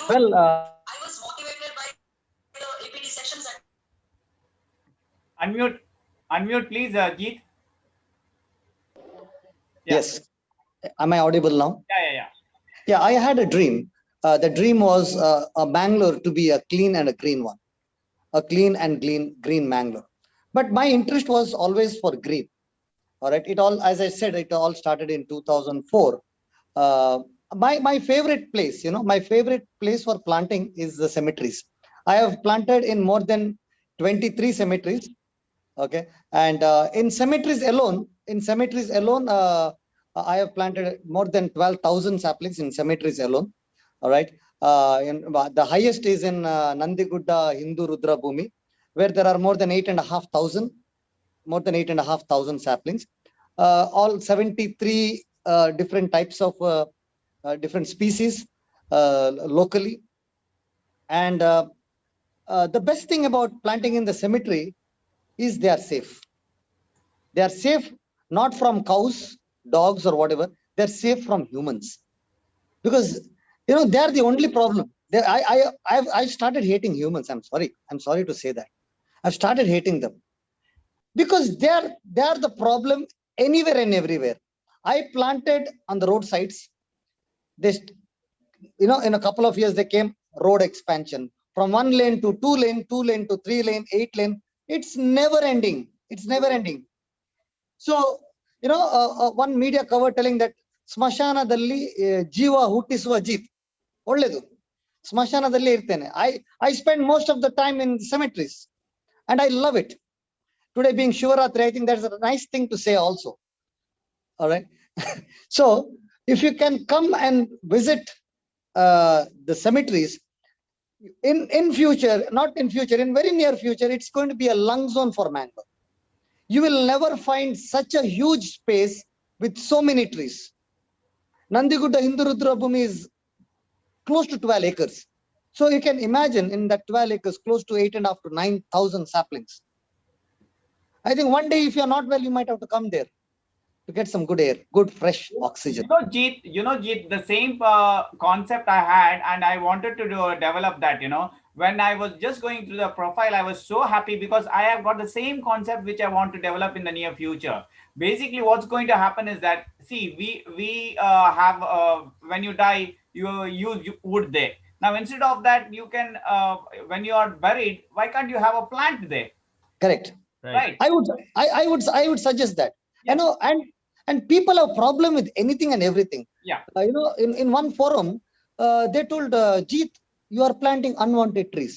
Well, Unmute, unmute, please, Jeeth. yes. Am I audible now? Yeah. Yeah, I had a dream. The dream was a Bangalore to be a clean and a green one, a clean and green Bangalore. But my interest was always for green. All right. It all, as I said, it all started in 2004. My favorite place, my favorite place for planting is the cemeteries. I have planted in more than 23 cemeteries. Okay. And in cemeteries alone, I have planted more than 12,000 saplings in cemeteries alone. All right. The highest is in Nandigudda Hindu Rudra Bhumi, where there are more than 8,500 saplings, all 73 different types of different species locally. And the best thing about planting in the cemetery is they are safe. They are safe not from cows, dogs, or whatever. They're safe from humans, because they are the only problem. I've started hating humans. I'm sorry to say that. I've started hating them because they are the problem anywhere and everywhere. I planted on the roadsides. This, in a couple of years, they came road expansion from 1 lane to 2 lane, 2 lane to 3 lane, 8 lane. It's never ending. So, one media cover telling that Smashanadalli Jiva Huttisuva Jeeth. Olledu. Smashanadalli irtene. I spend most of the time in cemeteries and I love it. Today being Shivaratri, I think that's a nice thing to say also. All right. So if you can come and visit the cemeteries in future, not in future, in very near future, it's going to be a lung zone for Mangalore. You will never find such a huge space with so many trees. Nandigudda Hindu Rudra Bhumi is close to 12 acres. So you can imagine in that 12 acres, close to 8,500 to 9,000 saplings. I think one day, if you're not well, you might have to come there to get some good air, good fresh oxygen. Jeeth, the same concept I had, and I wanted to develop that. when I was just going through the profile, I was so happy because I have got the same concept which I want to develop in the near future. Basically, what's going to happen is that, see, we have when you die, you use wood there. Now, instead of that, you can when you are buried, why can't you have a plant there? Correct. Right. I would suggest that. Yes. You know, and people have problem with anything and everything. Yeah. You know, in one forum, they told Jeeth, you are planting unwanted trees.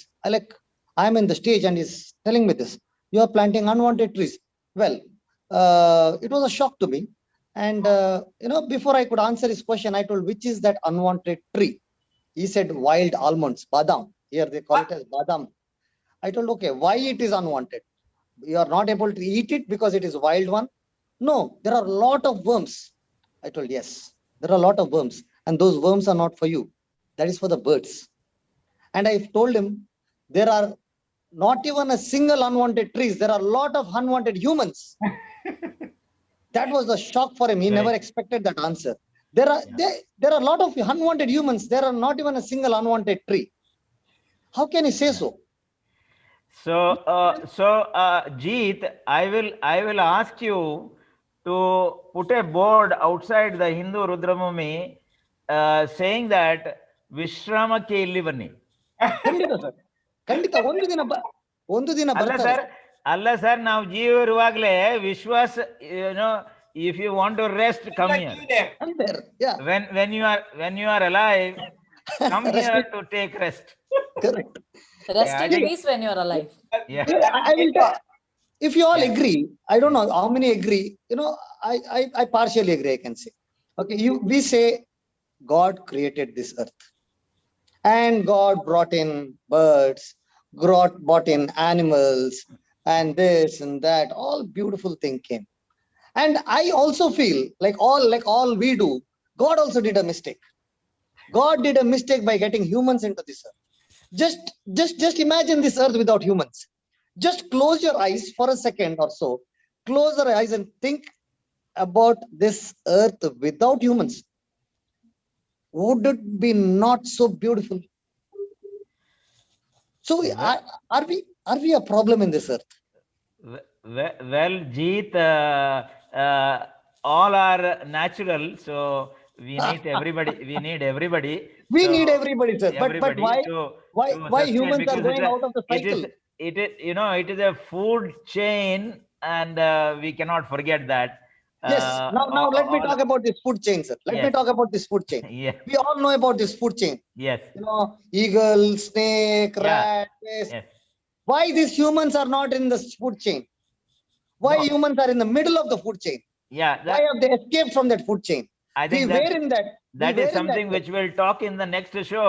I'm in the stage and he's telling me this. You are planting unwanted trees. Well, it was a shock to me. And you know, before I could answer his question, I told, which is that unwanted tree? He said wild almonds, badam. Here they call it as badam. I told, okay, why it is unwanted? You are not able to eat it because it is wild one? No, there are a lot of worms. I told, yes, there are a lot of worms, and those worms are not for you. That is for the birds. And I told him, there are not even a single unwanted trees. There are a lot of unwanted humans. That was a shock for him. He never expected that answer. There are a lot of unwanted humans. There are not even a single unwanted tree. How can he say so? So, Jeeth, I will ask you to put a board outside the Hindu Rudramumi saying that Vishramakke illi vanni. ಖಂಡಿತ sir, ಖಂಡಿತ ಒಂದು ದಿನ ಬರ್ತಾರೆ. ಅಲ್ಲ sir, ನಾವು ಜೀವ ಇರುವಾಗಲೇ ವಿಶ್ವಾಸ, if you want to rest, come here. Yeah. When you are alive, come here to take rest. Correct. Rest in peace when you are alive. Yeah. I will tell, if you all agree, I don't know how many agree, you know, I partially agree, I can say. Okay, we say God created this earth. And God brought in birds, brought in animals, and this and that, all beautiful thing came. And I also feel like all we do, God also did a mistake. God did a mistake by getting humans into this earth. Just imagine this earth without humans. Just close your eyes for a second or so. Close your eyes and think about this earth without humans. Would it be not so beautiful? So are we a problem in this earth? Well, Jeeth, all are natural, so we need everybody. We need everybody. We need everybody, sir. But why humans are going out of the cycle? It is a food chain, and we cannot forget that. Yes. Now let me talk about this food chain, sir. Let me talk about this food chain. Yeah. We all know about this food chain. Yes. You know, eagle, snake, rat. Yes. Why these humans are not in the food chain? Why humans are in the middle of the food chain? Yeah. Why have they escaped from that food chain? I think that is something which we'll talk in the next show.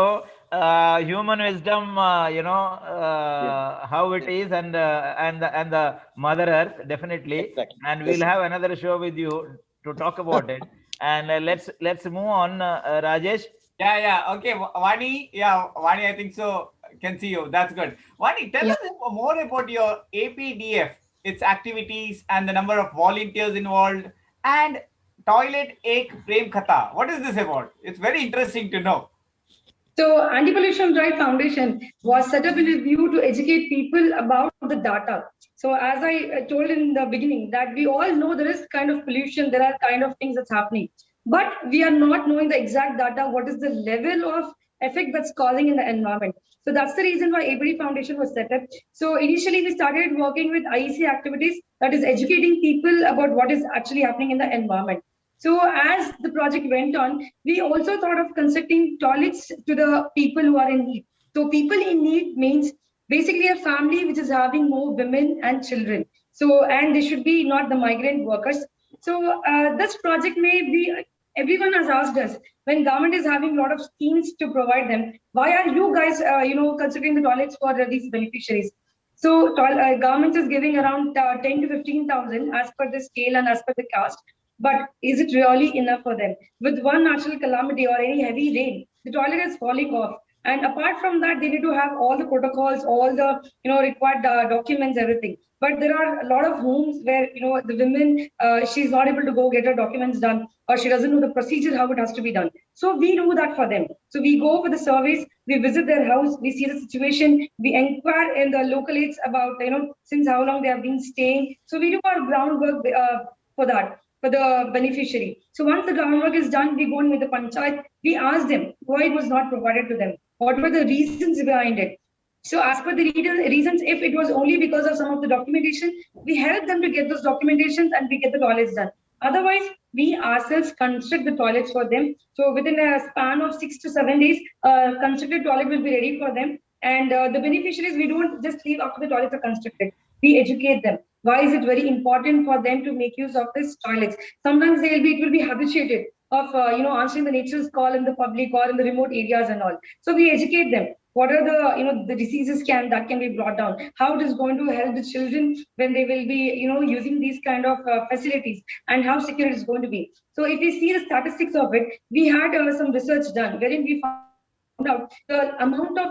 Human wisdom, how it is, and the Mother Earth, definitely. Exactly. And we'll have another show with you to talk about it. And let's move on, Rajesh. Yeah. Okay, Vani. Yeah, Vani, I think so. Can see you. That's good. Vani, tell us more about your APDF, its activities, and the number of volunteers involved, and Toilet Ek Prem Katha. What is this about? It's very interesting to know. So, Anti-Pollution Drive Foundation was set up in a view to educate people about the data. So, as I told in the beginning, that we all know there is kind of pollution, there are kind of things that's happening, but we are not knowing the exact data, what is the level of effect that's causing in the environment. So that's the reason why APD Foundation was set up. So initially we started working with IEC activities, that is educating people about what is actually happening in the environment. So as the project went on, we also thought of constructing toilets to the people who are in need. So people in need means basically a family which is having more women and children. So, and they should be not the migrant workers. So this project may be, everyone has asked us, when government is having a lot of schemes to provide them, why are you guys, considering the toilets for these beneficiaries? So government is giving around 10 to 15,000 as per the scale and as per the caste. But is it really enough for them? With one natural calamity or any heavy rain, the toilet is falling off. And apart from that, they need to have all the protocols, all the required documents, everything. But there are a lot of homes where the women, she's not able to go get her documents done, or she doesn't know the procedure how it has to be done. So we do that for them. So we go for the surveys, we visit their house, we see the situation, we inquire in the local aids about since how long they have been staying. So we do our groundwork for that, for the beneficiary. So once the groundwork is done, we go in with the panchayat, we ask them why it was not provided to them, what were the reasons behind it. So as per the reasons, if it was only because of some of the documentation, we help them to get those documentations and we get the toilets done. Otherwise, we ourselves construct the toilets for them. So within a span of 6 to 7 days, constructed toilet will be ready for them. And the beneficiaries, we don't just leave after the toilets are constructed. We educate them. Why is it very important for them to make use of these toilets? Sometimes it will be habituated of answering the nature's call in the public or in the remote areas and all. So we educate them. What are the the diseases that can be brought down? How it is going to help the children when they will be using these kind of facilities, and how secure it is going to be. So if we see the statistics of it, we had some research done wherein we found out the amount of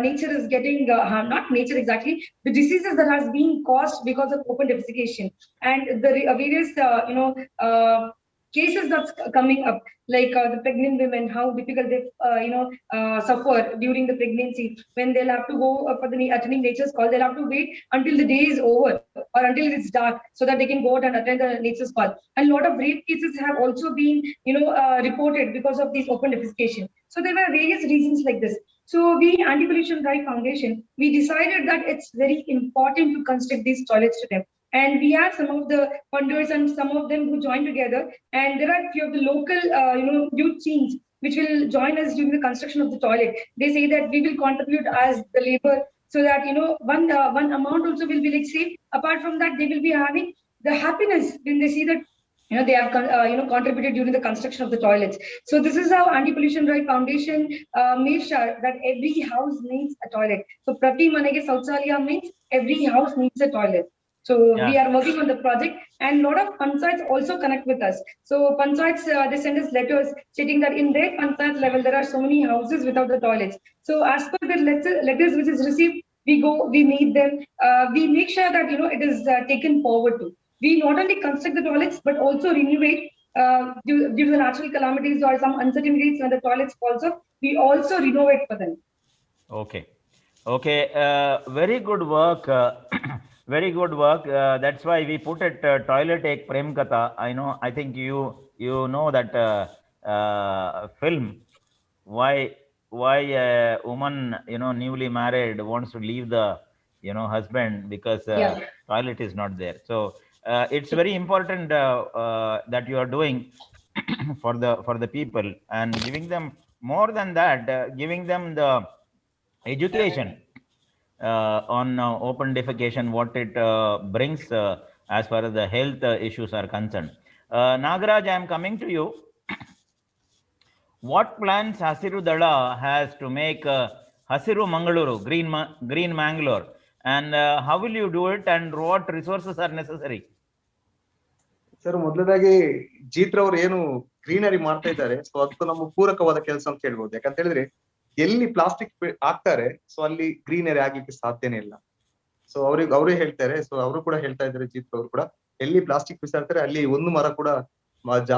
nature is getting not nature exactly, the diseases that has been caused because of open defecation, and the various cases that's coming up, like the pregnant women, how difficult they suffer during the pregnancy, when they'll have to go for the attending nature's call, they'll have to wait until the day is over or until it's dark so that they can go out and attend the nature's call. And a lot of rape cases have also been reported because of this open defecation. So there were various reasons like this. So we, Anti-Pollution Drive Foundation, we decided that it's very important to construct these toilets to them. And we have some of the funders and some of them who join together. And there are a few of the local, youth teams which will join us during the construction of the toilet. They say that we will contribute as the labor, so that one amount also will be like saved. Apart from that, they will be having the happiness when they see that they have contributed during the construction of the toilets. So this is how Anti-Pollution Drive Foundation made sure that every house needs a toilet. So Prati Manege Sautsalya means every house needs a toilet. So we are working on the project, and a lot of panchayats also connect with us. So panchayats, they send us letters stating that in their panchayat level, there are so many houses without the toilets. So as per the letters which is received, we go, we meet them, we make sure that it is taken forward to. We not only construct the toilets, but also renovate due to the natural calamities or some uncertainties when the toilets falls off. We also renovate for them. Okay. Very good work. Very good work. That's why we put it Toilet Ek Prem Katha. I think you know that film. Why a woman newly married wants to leave the husband because toilet is not there. So it's very important that you are doing for the people, and giving them more than that, giving them the education on open defecation, what it brings as far as the health issues are concerned. Nagaraj, I am coming to you. What plans Hasiru Dala has to make Hasiru Mangaluru, green Mangalore, and how will you do it, and what resources are necessary? Sir, ಮೊದಲದಾಗಿ ಜೀತ್ ರವರು ಏನು greenery ಮಾಡ್ತಾ ಇದ್ದಾರೆ, so ಅದು ನಮ್ಮ ಪೂರಕವಾದ ಕೆಲಸ ಅಂತ ಹೇಳ್ಬೋದು. ಯಾಕಂತ ಹೇಳಿದ್ರೆ ಎಲ್ಲಿ ಪ್ಲಾಸ್ಟಿಕ್ ಹಾಕ್ತಾರೆ, ಸೊ ಅಲ್ಲಿ ಗ್ರೀನರಿ ಆಗ್ಲಿಕ್ಕೆ ಸಾಧ್ಯನೇ ಇಲ್ಲ. ಸೊ ಅವರೇ ಹೇಳ್ತಾರೆ, ಸೊ ಅವರು ಕೂಡ ಹೇಳ್ತಾ ಇದ್ದಾರೆ, ಜೀತ್ ಅವರು ಕೂಡ, ಎಲ್ಲಿ ಪ್ಲಾಸ್ಟಿಕ್ ಬಿಸಾಡ್ತಾರೆ ಅಲ್ಲಿ ಒಂದು ಮರ ಕೂಡ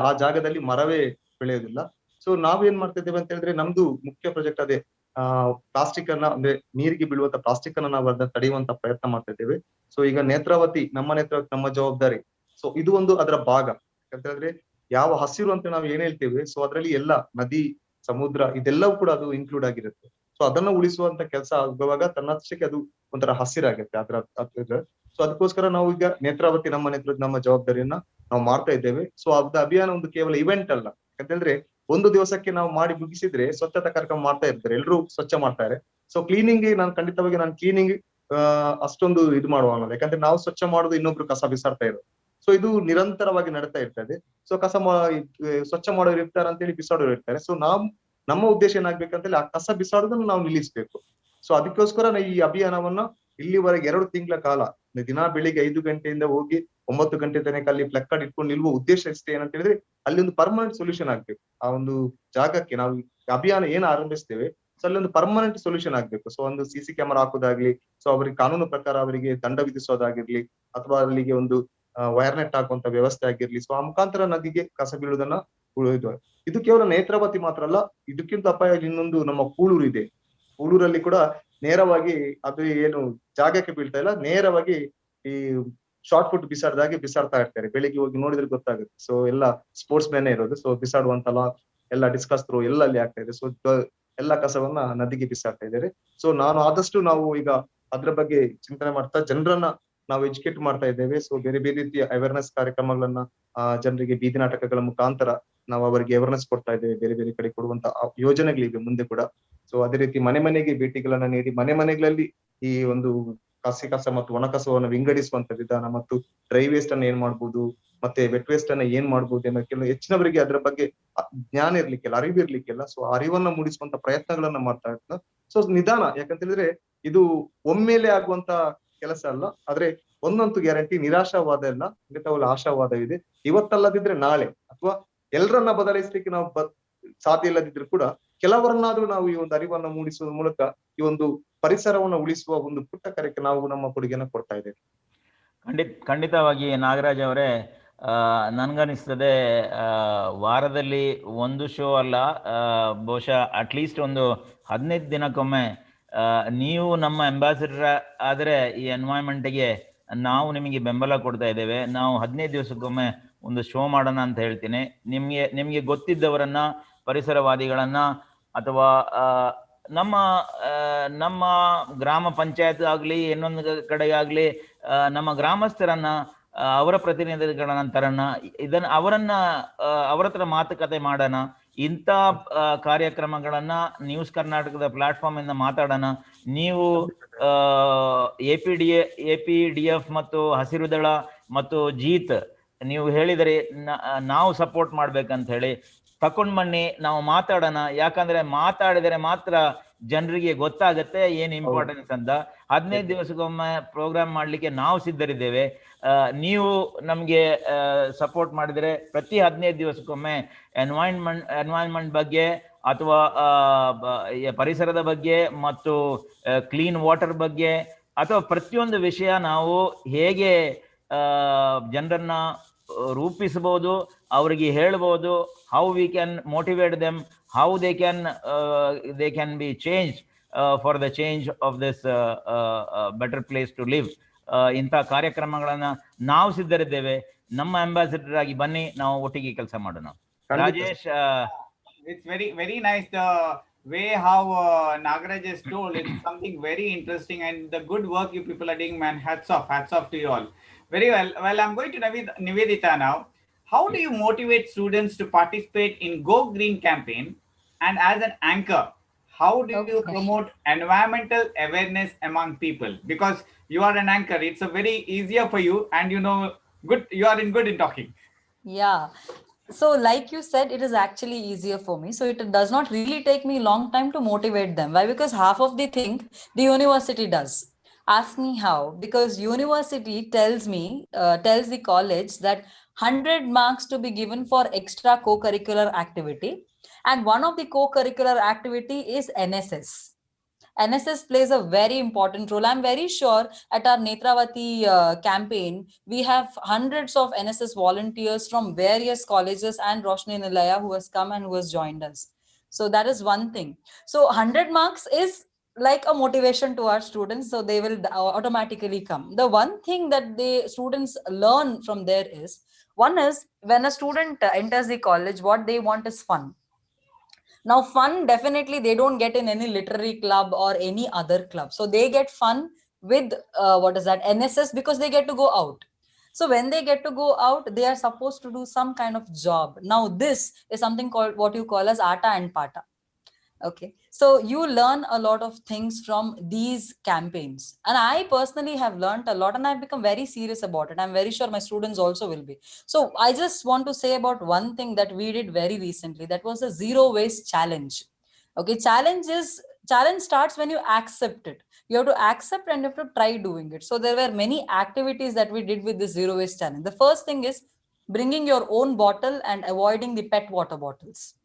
ಆ ಜಾಗದಲ್ಲಿ ಮರವೇ ಬೆಳೆಯೋದಿಲ್ಲ. ಸೊ ನಾವೇನ್ ಮಾಡ್ತಾ ಇದ್ದೇವೆ ಅಂತ ಹೇಳಿದ್ರೆ, ನಮ್ದು ಮುಖ್ಯ ಪ್ರಾಜೆಕ್ಟ್ ಅದೇ ಪ್ಲಾಸ್ಟಿಕ್ ಅನ್ನ, ಅಂದ್ರೆ ನೀರಿಗೆ ಬೀಳುವಂತ ಪ್ಲಾಸ್ಟಿಕ್ ಅನ್ನ ನಾವು ಅದನ್ನ ತಡೆಯುವಂತ ಪ್ರಯತ್ನ ಮಾಡ್ತಾ ಇದ್ದೇವೆ. ಸೊ ಈಗ ನೇತ್ರಾವತಿ ನಮ್ಮ ಜವಾಬ್ದಾರಿ. ಸೊ ಇದು ಒಂದು ಅದರ ಭಾಗ. ಯಾಕಂತ ಹೇಳಿದ್ರೆ ಯಾವ ಹಸಿರು ಅಂತ ನಾವು ಏನ್ ಹೇಳ್ತೇವೆ, ಸೊ ಅದ್ರಲ್ಲಿ ಎಲ್ಲ ನದಿ, ಸಮುದ್ರ ಇದೆಲ್ಲವೂ ಕೂಡ ಅದು ಇನ್ಕ್ಲೂಡ್ ಆಗಿರುತ್ತೆ. ಸೊ ಅದನ್ನ ಉಳಿಸುವಂತ ಕೆಲಸ ಆಗುವಾಗ ತನ್ನಷ್ಟಕ್ಕೆ ಅದು ಒಂಥರ ಹಸಿರಾಗುತ್ತೆ ಅದ್ರ. ಸೊ ಅದಕ್ಕೋಸ್ಕರ ನಾವು ಈಗ ನೇತ್ರಾವತಿ ನಮ್ಮ ಜವಾಬ್ದಾರಿಯನ್ನ ನಾವು ಮಾಡ್ತಾ ಇದ್ದೇವೆ. ಸೊ ಅದ ಅಭಿಯಾನ ಒಂದು ಕೇವಲ ಇವೆಂಟ್ ಅಲ್ಲ. ಯಾಕಂತಂದ್ರೆ ಒಂದು ದಿವಸಕ್ಕೆ ನಾವು ಮಾಡಿ ಮುಗಿಸಿದ್ರೆ ಸ್ವಚ್ಛತಾ ಕಾರ್ಯಕ್ರಮ ಮಾಡ್ತಾ ಇರ್ತಾರೆ, ಎಲ್ರು ಸ್ವಚ್ಛ ಮಾಡ್ತಾರೆ. ಸೊ ಕ್ಲೀನಿಂಗ್ ಖಂಡಿತವಾಗಿ ನಾನು ಕ್ಲೀನಿಂಗ್ ಅಷ್ಟೊಂದು ಇದು ಮಾಡುವ, ಯಾಕಂದ್ರೆ ನಾವು ಸ್ವಚ್ಛ ಮಾಡೋದು, ಇನ್ನೊಬ್ರು ಕಸ ಬಿಸಾಡ್ತಾ ಇರೋದು. ಸೊ ಇದು ನಿರಂತರವಾಗಿ ನಡೀತಾ ಇರ್ತದೆ. ಸೊ ಸ್ವಚ್ಛ ಮಾಡೋರು ಇರ್ತಾರೆ ಅಂತೇಳಿ ಬಿಸಾಡೋರು ಇರ್ತಾರೆ. ಸೊ ನಮ್ಮ ಉದ್ದೇಶ ಏನಾಗ್ಬೇಕಂತೇಳಿ ಆ ಕಸ ಬಿಸಾಡೋದನ್ನ ನಾವು ನಿಲ್ಲಿಸ್ಬೇಕು. ಸೊ ಅದಕ್ಕೋಸ್ಕರ ಈ ಅಭಿಯಾನವನ್ನ ಇಲ್ಲಿವರೆಗೆ 2 ತಿಂಗಳ ಕಾಲ ದಿನ ಬೆಳಿಗ್ಗೆ 5 ಗಂಟೆಯಿಂದ ಹೋಗಿ 9 ಗಂಟೆ ತನಕ ಅಲ್ಲಿ ಪ್ಲಕ್ಕಾರ್ಡ್ ಇಟ್ಕೊಂಡು ನಿಲ್ಲುವ ಉದ್ದೇಶ ಇಷ್ಟೇ ಏನಂತ ಹೇಳಿದ್ರೆ ಅಲ್ಲಿ ಒಂದು ಪರ್ಮನೆಂಟ್ ಸೊಲ್ಯೂಷನ್ ಆಗ್ಬೇಕು. ಆ ಒಂದು ಜಾಗಕ್ಕೆ ನಾವು ಅಭಿಯಾನ ಏನು ಆರಂಭಿಸ್ತೇವೆ ಸೊ ಅಲ್ಲಿ ಒಂದು ಪರ್ಮನೆಂಟ್ ಸೊಲ್ಯೂಷನ್ ಆಗ್ಬೇಕು. ಸೊ ಒಂದು CC ಕ್ಯಾಮರಾ ಹಾಕೋದಾಗ್ಲಿ, ಸೊ ಅವರಿಗೆ ಕಾನೂನು ಪ್ರಕಾರ ಅವರಿಗೆ ದಂಡ ವಿಧಿಸೋದಾಗಿರ್ಲಿ, ಅಥವಾ ಅಲ್ಲಿಗೆ ಒಂದು ವೈರ್ ನೆಟ್ ಹಾಕುವಂತ ವ್ಯವಸ್ಥೆ ಆಗಿರ್ಲಿ. ಸೊ ಆ ಮುಖಾಂತರ ನದಿಗೆ ಕಸ ಬೀಳುವುದನ್ನ ಇದು ಕೇವಲ ನೇತ್ರಾವತಿ ಮಾತ್ರ ಅಲ್ಲ, ಇದಕ್ಕಿಂತ ಅಪಾಯ ಇನ್ನೊಂದು ನಮ್ಮ ಕೂಳೂರು ಇದೆ. ಕೂಳೂರಲ್ಲಿ ಕೂಡ ನೇರವಾಗಿ ಅದು ಏನು ಜಾಗಕ್ಕೆ ಬೀಳ್ತಾ ಇಲ್ಲ, ನೇರವಾಗಿ ಈ ಶಾರ್ಟ್ ಫುಟ್ ಬಿಸಾಡ್ದಾಗೆ ಬಿಸಾಡ್ತಾ ಇರ್ತಾರೆ. ಬೆಳಿಗ್ಗೆ ಹೋಗಿ ನೋಡಿದ್ರೆ ಗೊತ್ತಾಗುತ್ತೆ. ಸೊ ಎಲ್ಲ ಸ್ಪೋರ್ಟ್ಸ್ ಮ್ಯಾನೇ ಇರೋದು. ಸೊ ಬಿಸಾಡುವಂತಲ್ಲ ಎಲ್ಲ ಡಿಸ್ಕಸ್ ಥ್ರೋ ಎಲ್ಲ ಅಲ್ಲಿ ಆಗ್ತಾ ಇದೆ. ಸೊ ಎಲ್ಲ ಕಸವನ್ನ ನದಿಗೆ ಬಿಸಾಡ್ತಾ ಇದ್ದಾರೆ. ಸೊ ಆದಷ್ಟು ನಾವು ಈಗ ಅದ್ರ ಬಗ್ಗೆ ಚಿಂತನೆ ಮಾಡ್ತಾ ಜನರನ್ನ ನಾವು ಎಜುಕೇಟ್ ಮಾಡ್ತಾ ಇದ್ದೇವೆ. ಸೊ ಬೇರೆ ಬೇರೆ ರೀತಿಯ ಅವೇರ್ನೆಸ್ ಕಾರ್ಯಕ್ರಮಗಳನ್ನ ಜನರಿಗೆ ಬೀದಿ ನಾಟಕಗಳ ಮುಖಾಂತರ ನಾವು ಅವರಿಗೆ ಅವೇರ್ನೆಸ್ ಕೊಡ್ತಾ ಇದ್ದೇವೆ. ಬೇರೆ ಬೇರೆ ಕಡೆ ಕೊಡುವಂತ ಯೋಜನೆಗಳಿವೆ ಮುಂದೆ ಕೂಡ. ಸೊ ಅದೇ ರೀತಿ ಮನೆ ಮನೆಗೆ ಭೇಟಿಗಳನ್ನ ನೀಡಿ ಮನೆ ಮನೆಗಳಲ್ಲಿ ಈ ಒಂದು ಹಸಿ ಕಸ ಮತ್ತು ಒಣ ಕಸವನ್ನು ವಿಂಗಡಿಸುವಂತ ವಿಧಾನ ಮತ್ತು ಡ್ರೈ ವೇಸ್ಟ್ ಅನ್ನ ಏನ್ ಮಾಡ್ಬೋದು, ಮತ್ತೆ ವೆಟ್ ವೇಸ್ಟ್ ಅನ್ನ ಏನ್ ಮಾಡ್ಬೋದು ಅನ್ನೋ ಕೆಲವು ಹೆಚ್ಚಿನವರಿಗೆ ಅದರ ಬಗ್ಗೆ ಜ್ಞಾನ ಇರ್ಲಿಕ್ಕೆಲ್ಲ, ಅರಿವು ಇರ್ಲಿಕ್ಕೆಲ್ಲ. ಸೊ ಅರಿವನ್ನ ಮೂಡಿಸುವಂತ ಪ್ರಯತ್ನಗಳನ್ನ ಮಾಡ್ತಾ ಇರ್ತಾರೆ. ಸೊ ನಿಧಾನ, ಯಾಕಂತ ಹೇಳಿದ್ರೆ ಇದು ಒಮ್ಮೆಲೆ ಆಗುವಂತ ಕೆಲಸ ಅಲ್ಲ. ಆದ್ರೆ ಒಂದಂತೂ ಗ್ಯಾರಂಟಿ, ನಿರಾಶಾವಾದ ಇಲ್ಲ, ಖಂಡಿತವಾಗ್ಲೂ ಆಶಾವಾದವಿದೆ. ಇವತ್ತಲ್ಲದಿದ್ರೆ ನಾಳೆ, ಅಥವಾ ಎಲ್ಲರನ್ನ ಬದಲಾಯಿಸ್ಲಿಕ್ಕೆ ನಾವು ಸಾಧ್ಯ ಇಲ್ಲದಿದ್ರು ಕೂಡ ಕೆಲವರನ್ನಾದ್ರೂ ನಾವು ಈ ಒಂದು ಅರಿವನ್ನ ಮೂಡಿಸುವ ಮೂಲಕ ಈ ಒಂದು ಪರಿಸರವನ್ನು ಉಳಿಸುವ ಒಂದು ಪುಟ್ಟ ಕಾರ್ಯಕ್ಕೆ ನಾವು ನಮ್ಮ ಕೊಡುಗೆಯನ್ನು ಕೊಡ್ತಾ ಇದ್ದೇವೆ. ಖಂಡಿತವಾಗಿ ನಾಗರಾಜ್ ಅವರೇ, ನನ್ಗನಿಸ್ತದೆ ವಾರದಲ್ಲಿ ಒಂದು ಶೋ ಅಲ್ಲ, ಬಹುಶಃ ಅಟ್ಲೀಸ್ಟ್ ಒಂದು 15 ದಿನಕ್ಕೊಮ್ಮೆ ನೀವು ನಮ್ಮ ಅಂಬಾಸಿಡರ್ ಆದರೆ ಈ ಎನ್ವೈರ್ಮೆಂಟ್ಗೆ ನಾವು ನಿಮಗೆ ಬೆಂಬಲ ಕೊಡ್ತಾ ಇದ್ದೇವೆ. ನಾವು 15 ದಿವಸಕ್ಕೊಮ್ಮೆ ಒಂದು ಶೋ ಮಾಡೋಣ ಅಂತ ಹೇಳ್ತೀನಿ. ನಿಮಗೆ ಗೊತ್ತಿದ್ದವರನ್ನ, ಪರಿಸರವಾದಿಗಳನ್ನ, ಅಥವಾ ನಮ್ಮ ಗ್ರಾಮ ಪಂಚಾಯತ್ ಆಗಲಿ ಇನ್ನೊಂದು ಕಡೆಗಾಗಲಿ ನಮ್ಮ ಗ್ರಾಮಸ್ಥರನ್ನ, ಅವರ ಪ್ರತಿನಿಧಿಗಳನ್ನ ತರೋಣ, ಅವರ ಹತ್ರ ಮಾತುಕತೆ ಮಾಡೋಣ. ಇಂಥ ಕಾರ್ಯಕ್ರಮಗಳನ್ನ ನ್ಯೂಸ್ ಕರ್ನಾಟಕದ ಪ್ಲಾಟ್ಫಾರ್ಮ್ ಇಂದ ಮಾತಾಡೋಣ. ನೀವು APDF ಮತ್ತು ಹಸಿರು ದಳ ಮತ್ತು ಜೀತ್ ನೀವು ಹೇಳಿದರೆ ನಾವು ಸಪೋರ್ಟ್ ಮಾಡ್ಬೇಕಂತ ಹೇಳಿ ತಕೊಂಡ್ ಬನ್ನಿ, ನಾವು ಮಾತಾಡೋಣ. ಯಾಕಂದ್ರೆ ಮಾತಾಡಿದರೆ ಮಾತ್ರ ಜನರಿಗೆ ಗೊತ್ತಾಗತ್ತೆ ಏನ್ ಇಂಪಾರ್ಟೆನ್ಸ್ ಅಂತ. 15 ದಿವಸಕ್ಕೊಮ್ಮೆ ಪ್ರೋಗ್ರಾಮ್ ಮಾಡ್ಲಿಕ್ಕೆ ನಾವು ಸಿದ್ಧರಿದ್ದೇವೆ. ನೀವು ನಮ್ಗೆ ಸಪೋರ್ಟ್ ಮಾಡಿದರೆ ಪ್ರತಿ 15 ದಿವಸಕ್ಕೊಮ್ಮೆ ಎನ್ವೈರನ್ಮೆಂಟ್ ಬಗ್ಗೆ, ಅಥವಾ ಪರಿಸರದ ಬಗ್ಗೆ, ಮತ್ತು ಕ್ಲೀನ್ ವಾಟರ್ ಬಗ್ಗೆ, ಅಥವಾ ಪ್ರತಿಯೊಂದು ವಿಷಯ ನಾವು ಹೇಗೆ ಜನರನ್ನ ರೂಪಿಸಬಹುದು, ಅವರಿಗೆ ಹೇಳ್ಬೋದು, how we can motivate them, how they can be change for the change of this better place to live. ಇಂಥ ಕಾರ್ಯಕ್ರಮಗಳನ್ನ ನಾವು ಸಿದ್ಧರಿದ್ದೇವೆ. ನಮ್ಮ ಅಂಬಾಸಿಡರ್ ಆಗಿ ಬನ್ನಿ, ನಾವು ಒಟ್ಟಿಗೆ ಕೆಲಸ ಮಾಡೋಣ. Rajesh, it's very nice the way how Nagaraj has told. It's something very interesting, and the good work you people are doing, man. Hats off to you all. Very well. I'm going to Niveditha now. How do you motivate students to participate in Go Green campaign? And as an anchor, how do you promote environmental awareness among people? Because you are an anchor, it's a very easier for you, and you are good in talking. Yeah. So like you said, it is actually easier for me. So it does not really take me long time to motivate them. Why? Because half of the thing the university does. Ask me how. Because university tells the college that 100 marks to be given for extra co-curricular activity. And one of the co-curricular activity is NSS. NSS plays a very important role. I'm very sure at our Netravati campaign, we have hundreds of NSS volunteers from various colleges and Roche Nilaya who has come and who has joined us. So that is one thing. So 100 marks is like a motivation to our students, so they will automatically come. The one thing that the students learn from there is, one is when a student enters the college, what they want is fun. Now fun, definitely they don't get in any literary club or any other club. So they get fun with NSS, because they get to go out. So when they get to go out, they are supposed to do some kind of job. Now this is something called what you call as Ata and Pata. Okay, so you learn a lot of things from these campaigns, and I personally have learned a lot, and I've become very serious about it. I'm very sure my students also will be. So I just want to say about one thing that we did very recently. That was a zero waste challenge. Okay, challenge is challenge starts when you accept it. You have to accept and you have to try doing it. So there were many activities that we did with the zero waste challenge. The first thing is bringing your own bottle and avoiding the pet water bottles.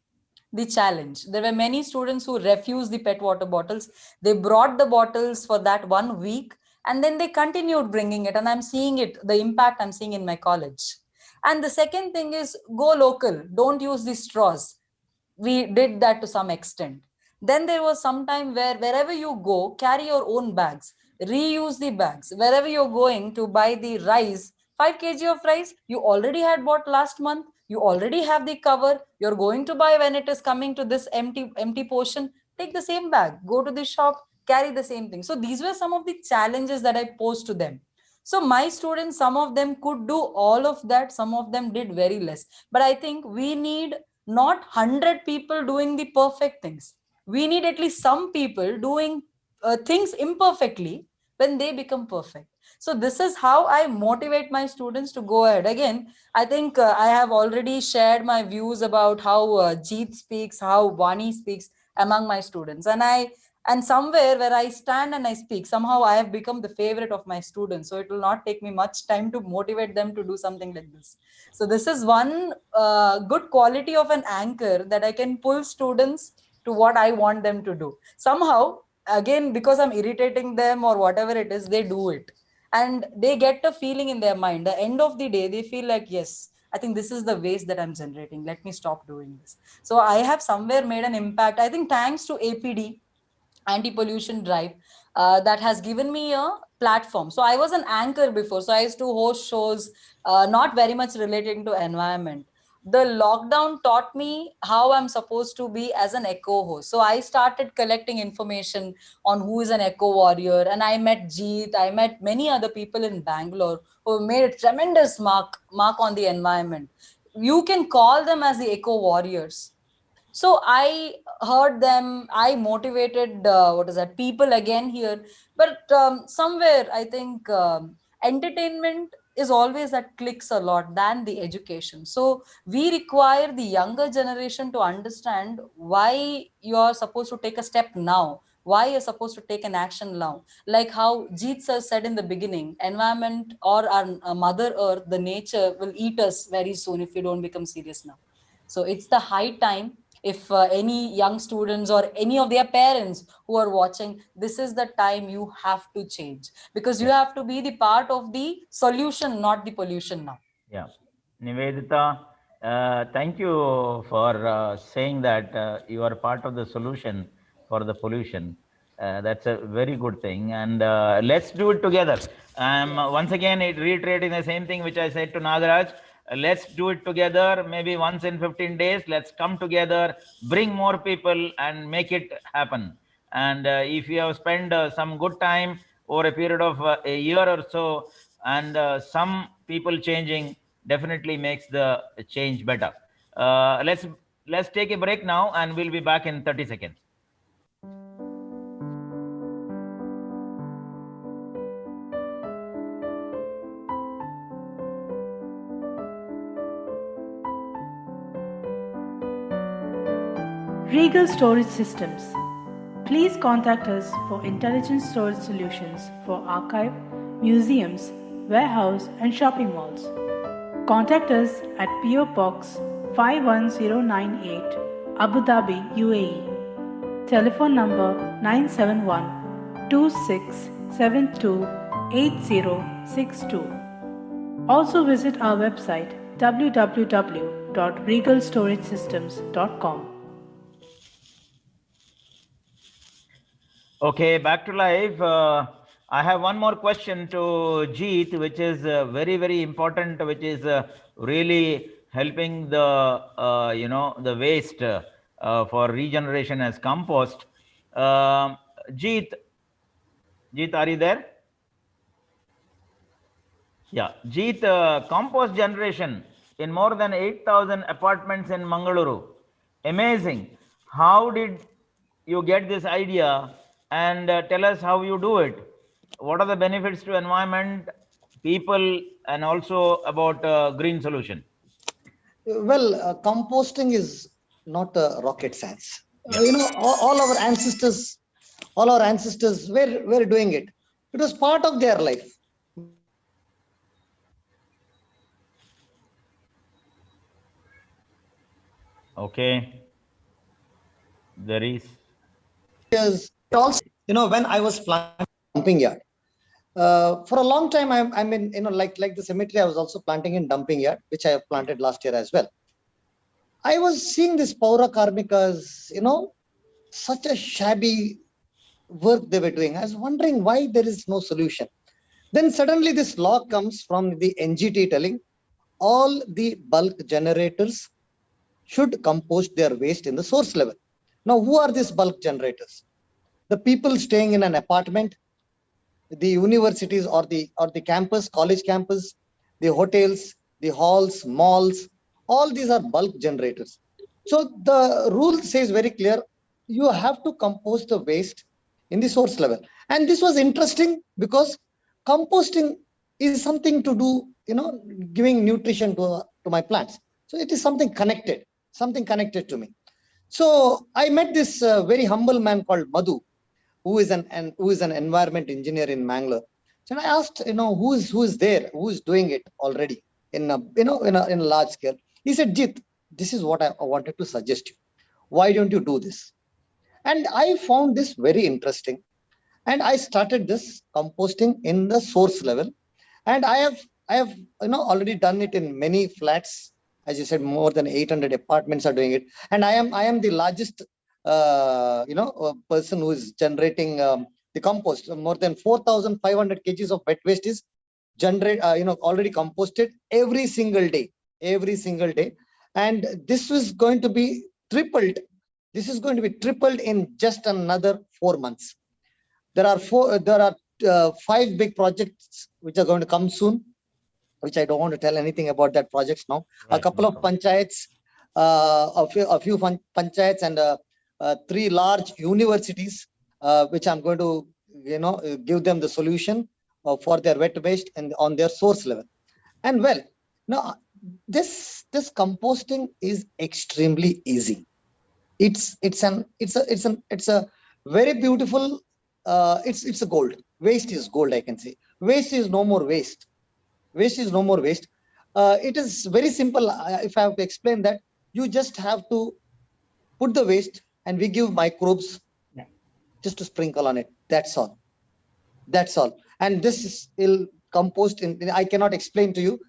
The challenge, there were many students who refused the pet water bottles. They brought the bottles for that 1 week, and then they continued bringing it, and I'm seeing it, the impact I'm seeing in my college. And the second thing is go local, don't use the straws. We did that to some extent. Then there was some time where wherever you go, carry your own bags, reuse the bags. Wherever you're going to buy the rice, 5 kg of rice, you already had bought last month, you already have the cover, you're going to buy when it is coming to this empty portion, take the same bag, go to the shop, carry the same thing. So these were some of the challenges that I posed to them. So my students, some of them could do all of that, some of them did very less. But I think we need not 100 people doing the perfect things. We need at least some people doing things imperfectly when they become perfect. So this is how I motivate my students to go ahead. Again, I think I have already shared my views about how Jeeth speaks, how Vani speaks among my students. And somewhere where I stand and I speak, somehow I have become the favorite of my students. So it will not take me much time to motivate them to do something like this. So this is one good quality of an anchor, that I can pull students to what I want them to do. Somehow, again, because I'm irritating them or whatever it is, they do it. And they get a feeling in their mind. The end of the day, they feel like, yes, I think this is the waste that I'm generating. Let me stop doing this. So I have somewhere made an impact. I think thanks to APD, anti-pollution drive, that has given me a platform. So I was an anchor before, so I used to host shows not very much relating to environment. The lockdown taught me how I'm supposed to be as an eco host. So I started collecting information on who is an eco warrior, and I met Jeeth, I met many other people in Bangalore who made a tremendous mark on the environment. You can call them as the eco warriors. So I heard them, I motivated what is that, people again here. But somewhere I think entertainment is always that clicks a lot than the education. So we require the younger generation to understand why you are supposed to take a step now, why you're supposed to take an action now. Like how Jeet sir said in the beginning, environment or our mother earth, the nature will eat us very soon if we don't become serious now. So it's the high time. If any young students or any of their parents who are watching, this is the time you have to change, because you have to be the part of the solution, not the pollution now. Yeah. Niveditha, thank you for saying that you are part of the solution for the pollution. That's a very good thing. And let's do it together. Once again, reiterating the same thing which I said to Nagaraj. Let's do it together. Maybe once in 15 days, let's come together, bring more people and make it happen. And if you have spent some good time over a period of a year or so, and some people changing, definitely makes the change better. Let's take a break now, and we'll be back in 30 seconds. Regal Storage Systems. Please contact us for intelligent storage solutions for archive, museums, warehouse and shopping malls. Contact us at PO Box 51098, Abu Dhabi, UAE. Telephone number 971 2672 8062. Also visit our website www.regalstoragesystems.com. Okay, back to live. I have one more question to Jeeth, which is very, very important, which is really helping the, the waste for regeneration as compost. Jeeth, are you there? Yeah, Jeeth, compost generation in more than 8,000 apartments in Mangaluru. Amazing. How did you get this idea? And tell us how you do it. What are the benefits to environment, people, and also about green solution? Well, composting is not a rocket science. All our ancestors All our ancestors were doing it. It was part of their life. Okay. There is. Because also, when I was planting dumping yard, for a long time, I mean, like the cemetery, I was also planting in dumping yard, which I have planted last year as well. I was seeing this Paura Karmikas, such a shabby work they were doing. I was wondering why there is no solution. Then suddenly this law comes from the NGT telling all the bulk generators should compost their waste in the source level. Now, who are these bulk generators? The people staying in an apartment, the universities or the campus, college campus, the hotels, the halls, malls, all these are bulk generators. So the rule says very clear, you have to compost the waste in the source level. And this was interesting because composting is something to do, giving nutrition to my plants. So it is something connected to me. So I met this very humble man called Madhu, who is an environment engineer in Mangalore. So I asked, who is there, who is doing it already in a large scale. He said, Jeeth, this is what I wanted to suggest you. Why don't you do this? And I found this very interesting. And I started this composting in the source level. And I have already done it in many flats. As you said, more than 800 apartments are doing it. And I am the largest person who is generating the compost. More than 4,500 kgs of wet waste is already composted every single day. And this is going to be tripled. This is going to be tripled in just another 4 months. There are 5 big projects which are going to come soon, which I don't want to tell anything about that projects now. Right, a couple of panchayats, a few panchayats and 3 large universities, which I'm going to, give them the solution for their wet waste and on their source level. And well, now this composting is extremely easy. It's a very beautiful. It's a gold. Waste is gold, I can say. Waste is no more waste. Waste is no more waste. It is very simple. If I have to explain that, you just have to put the waste and we give microbes just to sprinkle on it. That's all. And this will compost I cannot explain to you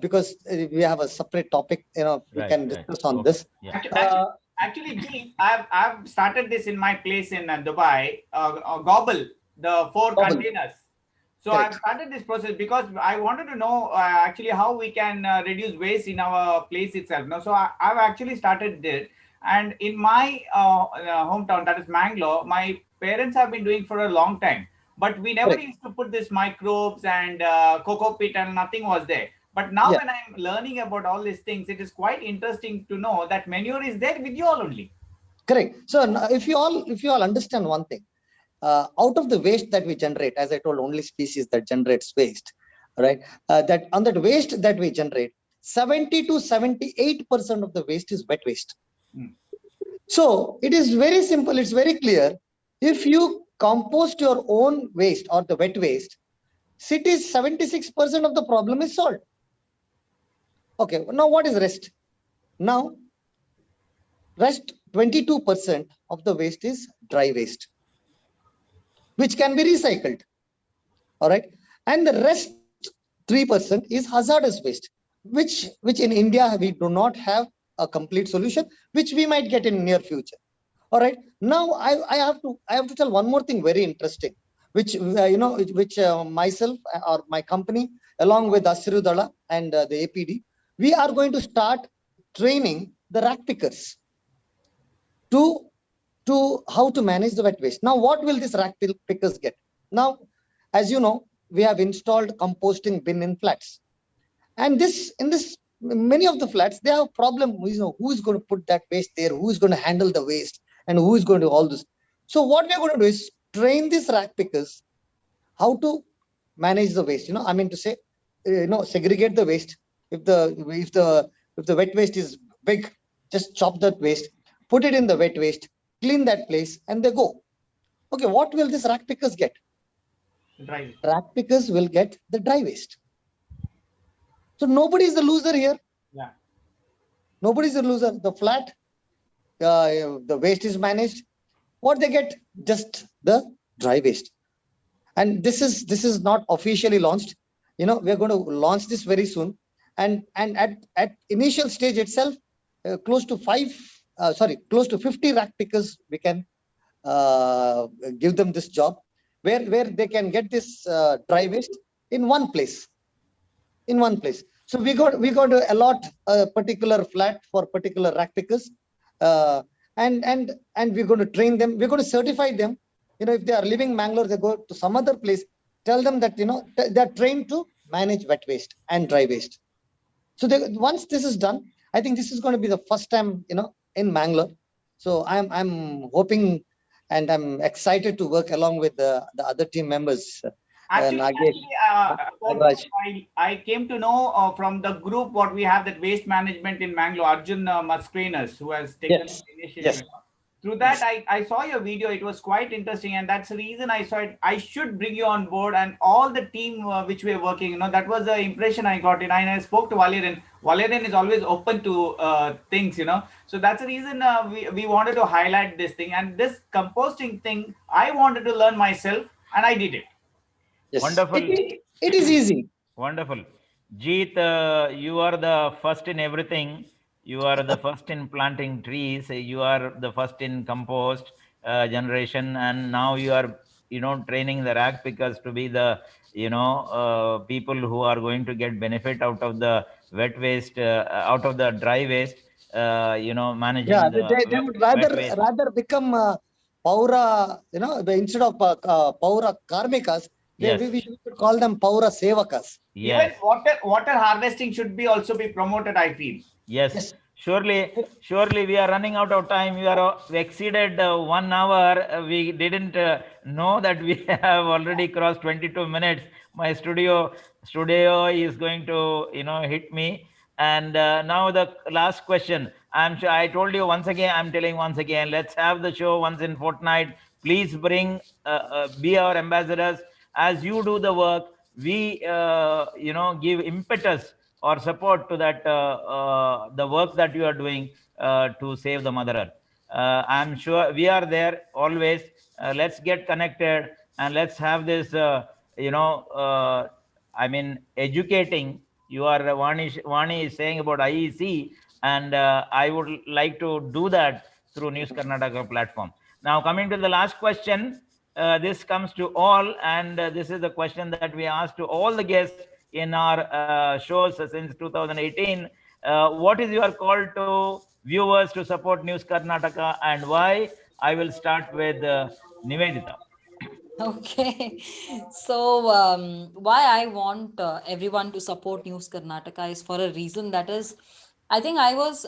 because we have a separate topic. We can discuss on this. Yeah. Actually, Jeeth, I've started this in my place in Dubai, Gobble, the 4 containers. So I've started this process because I wanted to know actually how we can reduce waste in our place itself. So I've actually started it. And in my hometown, that is Mangalore, my parents have been doing for a long time. But we never used to put this microbes and cocoa pit and nothing was there. But now when I'm learning about all these things, it is quite interesting to know that manure is there with you all only. Correct. So if you all understand one thing, out of the waste that we generate, as I told, only species that generates waste, right? That on that waste that we generate, 70 to 78% of the waste is wet waste. So it is very simple. It's very clear. If you compost your own waste or the wet waste, cities 76% of the problem is solved. Okay, now what is rest? Now, rest 22% of the waste is dry waste, which can be recycled. All right, and the rest 3% is hazardous waste, which in India we do not have a complete solution, which we might get in near future. All right, now I have to tell one more thing very interesting, which myself or my company along with Asirudala and the APD, we are going to start training the rack pickers to how to manage the wet waste. Now, what will this rack pickers get? Now, as you know, we have installed composting bin in flats, and in this many of the flats they have a problem. Who is going to put that waste there? Who is going to handle the waste? And who is going to do all this? So what we are going to do is train these rack pickers how to manage the waste. I mean to say, segregate the waste. If the wet waste is big, just chop that waste, put it in the wet waste, clean that place, and they go. Okay, what will this rack pickers get? Right. Rack pickers will get the dry waste. So nobody is the loser here. Yeah. Nobody is the loser. The flat, the waste is managed. What they get? Just the dry waste. And this is not officially launched. We're going to launch this very soon. And at initial stage itself, close to 50 rack pickers we can give them this job, where they can get this dry waste in one place. So we got to allot a particular flat for particular rack pickers, and we're going to train them. We're going to certify them. If they are living Mangalore, they go to some other place. Tell them that they're trained to manage wet waste and dry waste. So once this is done, I think this is going to be the first time in Mangalore. So I'm hoping and I'm excited to work along with the other team members. Actually, Nagaraj. I came to know from the group what we have, that waste management in Mangalore, Arjun Mascarenas, who has taken Yes. the initiative. Yes. Through that, I saw your video. It was quite interesting, and that's the reason I saw it. I should bring you on board, and all the team which we are working. That was the impression I got. And I spoke to Valerian. Valerian is always open to things. So that's the reason we wanted to highlight this thing. And this composting thing, I wanted to learn myself, and I did it. Yes. Wonderful. It is easy. Wonderful. Jeeth, you are the first in everything. You are the first in planting trees. You are the first in compost generation, and now you are, training the rack pickers to be the, people who are going to get benefit out of the wet waste, out of the dry waste. Managing Yeah, the they would wet waste. rather become Paura, instead of Paura Karmikas, Yes. we should call them Paura Sevakas. Yes. Even water harvesting should be also be promoted, I feel. Yes. Surely we are running out of time. We exceeded 1 hour. We didn't know that we have already crossed 22 minutes. My studio is going to hit me. And now the last question. I'm sure I told you once again. I'm telling once again. Let's have the show once in fortnight. Please bring be our ambassadors. As you do the work, we give impetus or support to that the work that you are doing to save the Mother Earth. I'm sure we are there always. Let's get connected and let's have this. Educating. You are Vani is saying about IEC, and I would like to do that through News Karnataka platform. Now, coming to the last question. This comes to all, and this is the question that we asked to all the guests in our shows since 2018. What is your call to viewers to support News Karnataka, and why? I will start with Niveditha. Okay, so why I want everyone to support News Karnataka is for a reason that is, I think I was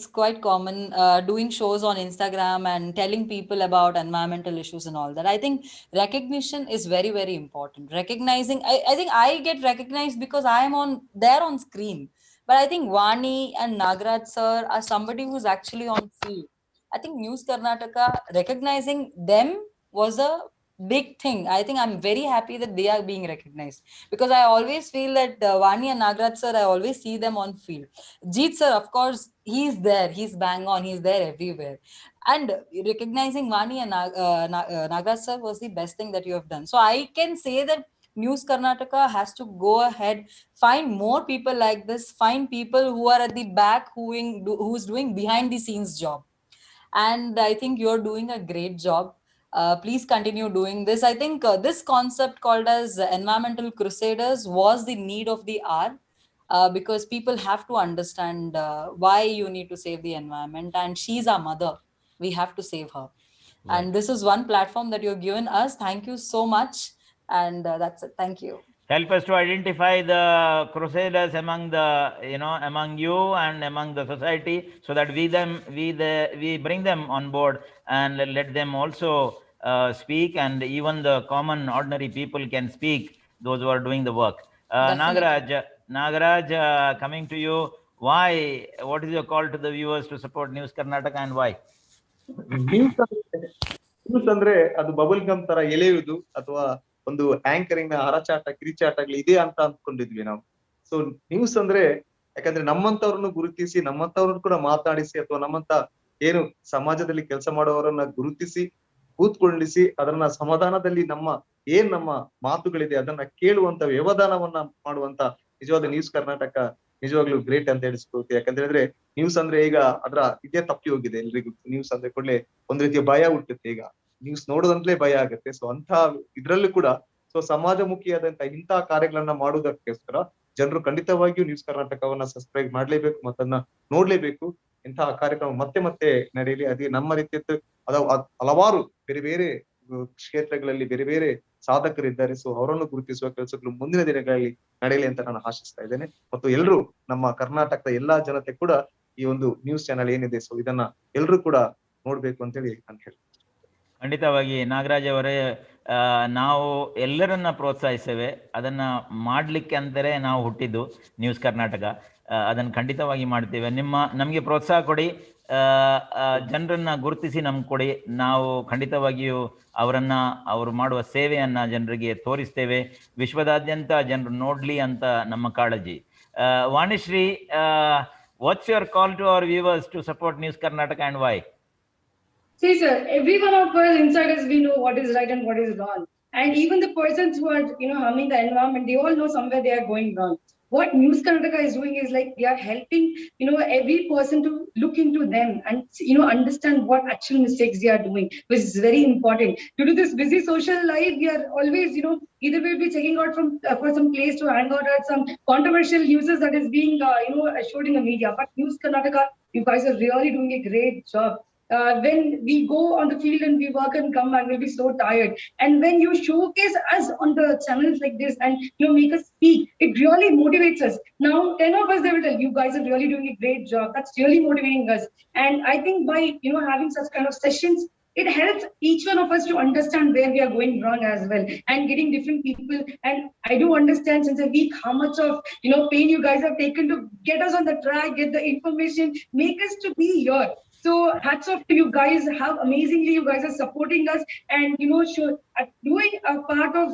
quite common doing shows on Instagram and telling people about environmental issues and all that. I think recognition is very, very important. Recognizing, I think I get recognized because I am there on screen. But I think Vani and Nagaraj sir are somebody who's actually on field. I think News Karnataka, recognizing them was a big thing. I think I'm very happy that they are being recognized, because I always feel that Vani and Nagaraj sir, I always see them on field. Jeeth sir, of course, he's there, he's bang on, he's there everywhere. And recognizing Vani and Nagaraj sir was the best thing that you have done. So I can say that News Karnataka has to go ahead, find more people like this, find people who are at the back, who's doing behind the scenes job. And I think you're doing a great job. Please continue doing this. I think this concept called as environmental crusaders was the need of the hour, because people have to understand why you need to save the environment, and she's our mother. We have to save her. Right. And this is one platform that you've given us. Thank you so much. And that's it. Thank you. Help us to identify the crusaders among among you and among the society, so that we bring them on board and let them also speak, and even the common ordinary people can speak, those who are doing the work. Nagaraj, coming to you, why? What is your call to the viewers to support News Karnataka, and why? News ಅಂದ್ರೆ ಅದು bubble gum ತರ ಎಳೆಯುವುದು ಅಥವಾ ಒಂದು anchoring ನ ಹರಚಾಟ ಕಿರಿಚಾಟಗಳು ಇದೆ ಅಂತ ಅಂದ್ಕೊಂಡಿದ್ವಿ ನಾವು. ಸೊ ನ್ಯೂಸ್ ಅಂದ್ರೆ ಯಾಕಂದ್ರೆ ನಮ್ಮಂತವ್ರನ್ನು ಗುರುತಿಸಿ ನಮ್ಮಂತವ್ರನ್ನು ಕೂಡ ಮಾತಾಡಿಸಿ ಅಥವಾ ನಮ್ಮಂತ ಏನು ಸಮಾಜದಲ್ಲಿ ಕೆಲಸ ಮಾಡುವವರನ್ನ ಗುರುತಿಸಿ ಕೂತ್ಕೊಳ್ಳಿಸಿ ಅದನ್ನ ಸಮಾಧಾನದಲ್ಲಿ ನಮ್ಮ ಮಾತುಗಳಿದೆ ಅದನ್ನ ಕೇಳುವಂತ ವ್ಯವಧಾನವನ್ನ ಮಾಡುವಂತ ನಿಜವಾದ ನ್ಯೂಸ್ ಕರ್ನಾಟಕ ನಿಜವಾಗ್ಲೂ ಗ್ರೇಟ್ ಅಂತ ಹೇಳಿಸ್ಕೊಳ್ತೀವಿ. ಯಾಕಂತ ಹೇಳಿದ್ರೆ ನ್ಯೂಸ್ ಅಂದ್ರೆ ಈಗ ಅದರ ಇದೇ ತಪ್ಪಿ ಹೋಗಿದೆ ಎಲ್ರಿಗೂ. ನ್ಯೂಸ್ ಅಂದ್ರೆ ಕೂಡಲೇ ಒಂದ್ ರೀತಿಯ ಭಯ ಹುಟ್ಟುತ್ತೆ. ಈಗ ನ್ಯೂಸ್ ನೋಡೋದಂತಲೇ ಭಯ ಆಗುತ್ತೆ. ಸೊ ಅಂತ ಇದ್ರಲ್ಲೂ ಕೂಡ ಸಮಾಜಮುಖಿಯಾದಂತ ಇಂತಹ ಕಾರ್ಯಗಳನ್ನ ಮಾಡುವುದಕ್ಕೋಸ್ಕರ ಜನರು ಖಂಡಿತವಾಗಿಯೂ ನ್ಯೂಸ್ ಕರ್ನಾಟಕವನ್ನ ಸಬ್ಸ್ಕ್ರೈಬ್ ಮಾಡ್ಲೇಬೇಕು, ಮತ್ತನ್ನ ನೋಡ್ಲೇಬೇಕು. ಇಂತಹ ಕಾರ್ಯಕ್ರಮ ಮತ್ತೆ ಮತ್ತೆ ನಡೆಯಲಿ. ಅದೇ ನಮ್ಮ ರೀತಿಯದ್ದು ಹಲವಾರು ಬೇರೆ ಬೇರೆ ಕ್ಷೇತ್ರಗಳಲ್ಲಿ ಬೇರೆ ಬೇರೆ ಸಾಧಕರಿದ್ದಾರೆ. ಸೊ ಅವರನ್ನು ಗುರುತಿಸುವ ಕೆಲಸಗಳು ಮುಂದಿನ ದಿನಗಳಲ್ಲಿ ನಡೆಯಲಿ ಅಂತ ನಾನು ಆಶಿಸ್ತಾ ಇದ್ದೇನೆ. ಮತ್ತು ಎಲ್ಲರೂ ನಮ್ಮ ಕರ್ನಾಟಕದ ಎಲ್ಲಾ ಜನತೆ ಕೂಡ ಈ ಒಂದು ನ್ಯೂಸ್ ಚಾನೆಲ್ ಏನಿದೆ, ಸೊ ಇದನ್ನ ಎಲ್ಲರೂ ಕೂಡ ನೋಡ್ಬೇಕು ಅಂತೇಳಿ ನಾನು ಹೇಳ್ತೀನಿ. ಖಂಡಿತವಾಗಿ ನಾಗರಾಜ್ ಅವರೇ, ನಾವು ಎಲ್ಲರನ್ನ ಪ್ರೋತ್ಸಾಹಿಸ್ತೇವೆ. ಅದನ್ನು ಮಾಡಲಿಕ್ಕೆ ಅಂತಾರೆ ನಾವು ಹುಟ್ಟಿದ್ದು ನ್ಯೂಸ್ ಕರ್ನಾಟಕ. ಅದನ್ನು ಖಂಡಿತವಾಗಿ ಮಾಡ್ತೇವೆ. ನಮಗೆ ಪ್ರೋತ್ಸಾಹ ಕೊಡಿ, ಜನರನ್ನು ಗುರುತಿಸಿ ನಮ್ಗೆ ಕೊಡಿ. ನಾವು ಖಂಡಿತವಾಗಿಯೂ ಅವರು ಮಾಡುವ ಸೇವೆಯನ್ನು ಜನರಿಗೆ ತೋರಿಸ್ತೇವೆ. ವಿಶ್ವದಾದ್ಯಂತ ಜನರು ನೋಡಲಿ ಅಂತ ನಮ್ಮ ಕಾಳಜಿ. Vanishree, what's your call to our viewers to support news Karnataka and why? See, sir, every one of us inside us, we know what is right and what is wrong. And even the persons who are, harming the environment, they all know somewhere they are going wrong. What News Karnataka is doing is like they are helping, every person to look into them and, understand what actual mistakes they are doing, which is very important. Due to this busy social life, we are always, either we'll be checking out for some place to hang out at some controversial news that is being, showed in the media. But News Karnataka, you guys are really doing a great job. When we go on the field and we work and come back, we'll be so tired. And when you showcase us on the channels like this and make us speak, it really motivates us. Now, 10 of us, they will tell you guys are really doing a great job. That's really motivating us. And I think by having such kind of sessions, it helps each one of us to understand where we are going wrong as well, and getting different people. And I do understand since a week how much of pain you guys have taken to get us on the track, get the information, make us to be here. So hats off to you guys, how amazingly you guys are supporting us and doing a part of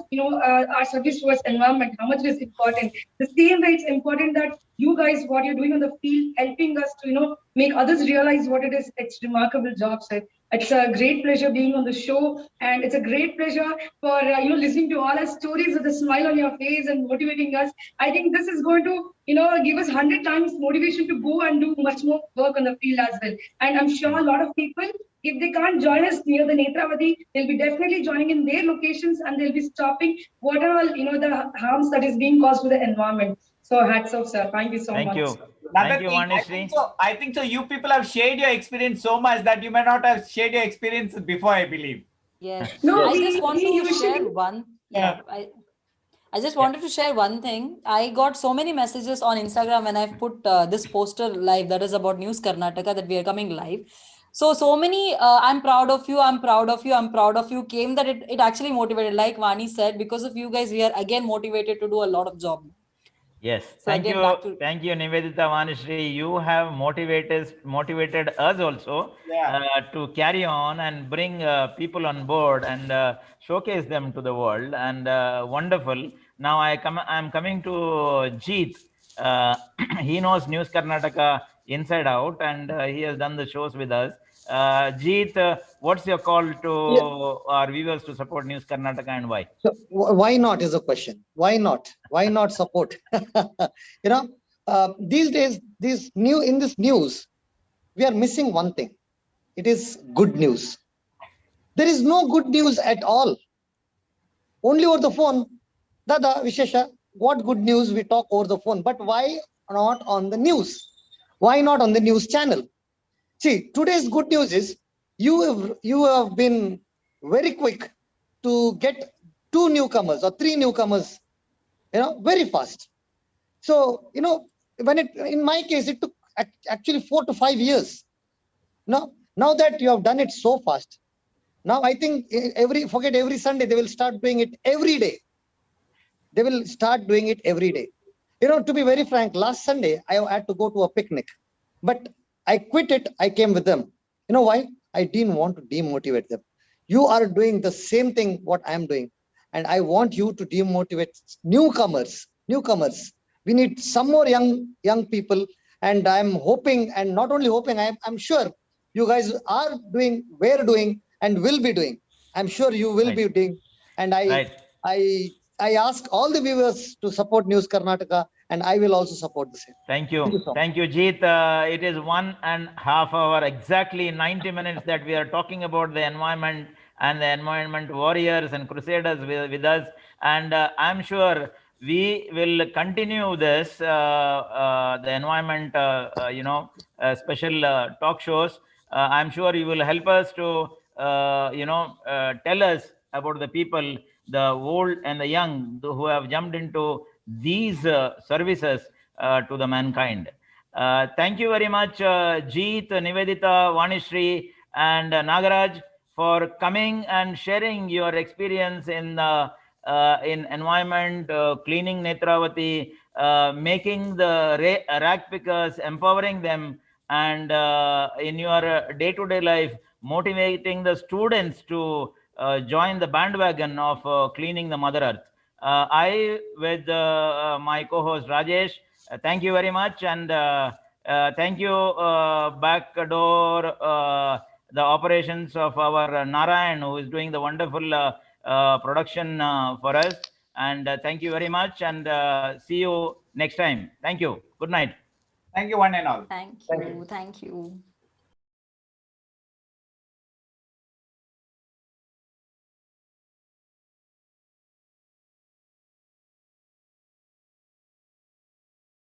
our service towards environment, how much it is important. The same way it's important that you guys, what you're doing on the field, helping us to make others realize what it is. It's remarkable job, sir. It's a great pleasure being on the show, and it's a great pleasure for listening to all our stories with a smile on your face and motivating us. I think this is going to give us 100 times motivation to go and do much more work on the field as well. And I'm sure a lot of people, if they can't join us near the Netravati, they'll be definitely joining in their locations and they'll be stopping whatever the harms that is being caused to the environment. So hats off, sir. Thank you so much. Thank you. Another Thank you, thing, Vanishri. I think so. You people have shared your experience so much that you may not have shared your experience before, I believe. Yes. No, I just want to usually share one. Yeah. I just wanted to share one thing. I got so many messages on Instagram when I've put this poster live that is about News Karnataka that we are coming live. So many I'm proud of you, I'm proud of you, I'm proud of you came that it actually motivated. Like Vani said, because of you guys, we are again motivated to do a lot of job. Yes, So thank again, you, back to- thank you, Niveditha, Vanishri. You have motivated us also to carry on and bring people on board and showcase them to the world. And wonderful. Now I'm coming to Jeeth. He knows News Karnataka inside out, and he has done the shows with us. Jeeth, what's your call to our viewers to support News Karnataka and why? So why not is a question. Why not? Why not support? These days, in this news, we are missing one thing. It is good news. There is no good news at all. Only over the phone. Dada, Vishesha, what good news we talk over the phone. But why not on the news? Why not on the news channel? See, today's good news is you have been very quick to get 2 newcomers or 3 newcomers, very fast. So, in my case, it took actually 4 to 5 years. Now that you have done it so fast, now I think every Sunday, they will start doing it every day. They will start doing it every day. To be very frank, last Sunday, I had to go to a picnic, but I quit it. I came with them. You know why? I didn't want to demotivate them. You are doing the same thing what I am doing. And I want you to demotivate newcomers. We need some more young people. And I'm hoping, and not only hoping, I'm sure you guys are doing, were doing, and will be doing. I'm sure you will be doing. And I ask all the viewers to support News Karnataka, and I will also support the same. Thank you. so much. Thank you, Jeeth. It is 1.5 hours, exactly 90 minutes that we are talking about the environment and the environment warriors and crusaders with us. And I'm sure we will continue this, the environment, special talk shows. I'm sure you will help us to, tell us about the people, the old and the young, who have jumped into these services to the mankind. Thank you very much, Jeeth, Niveditha, Vanishri, and Nagaraj, for coming and sharing your experience in environment, cleaning Netravati, making the rag pickers, empowering them, and in your day-to-day life, motivating the students to join the bandwagon of cleaning the Mother Earth. I, with my co-host Rajesh, thank you very much, and thank you, backdoor, the operations of our Narayan, who is doing the wonderful production for us. And thank you very much, and see you next time. Thank you. Good night. Thank you, one and all. Thank you. Thank you.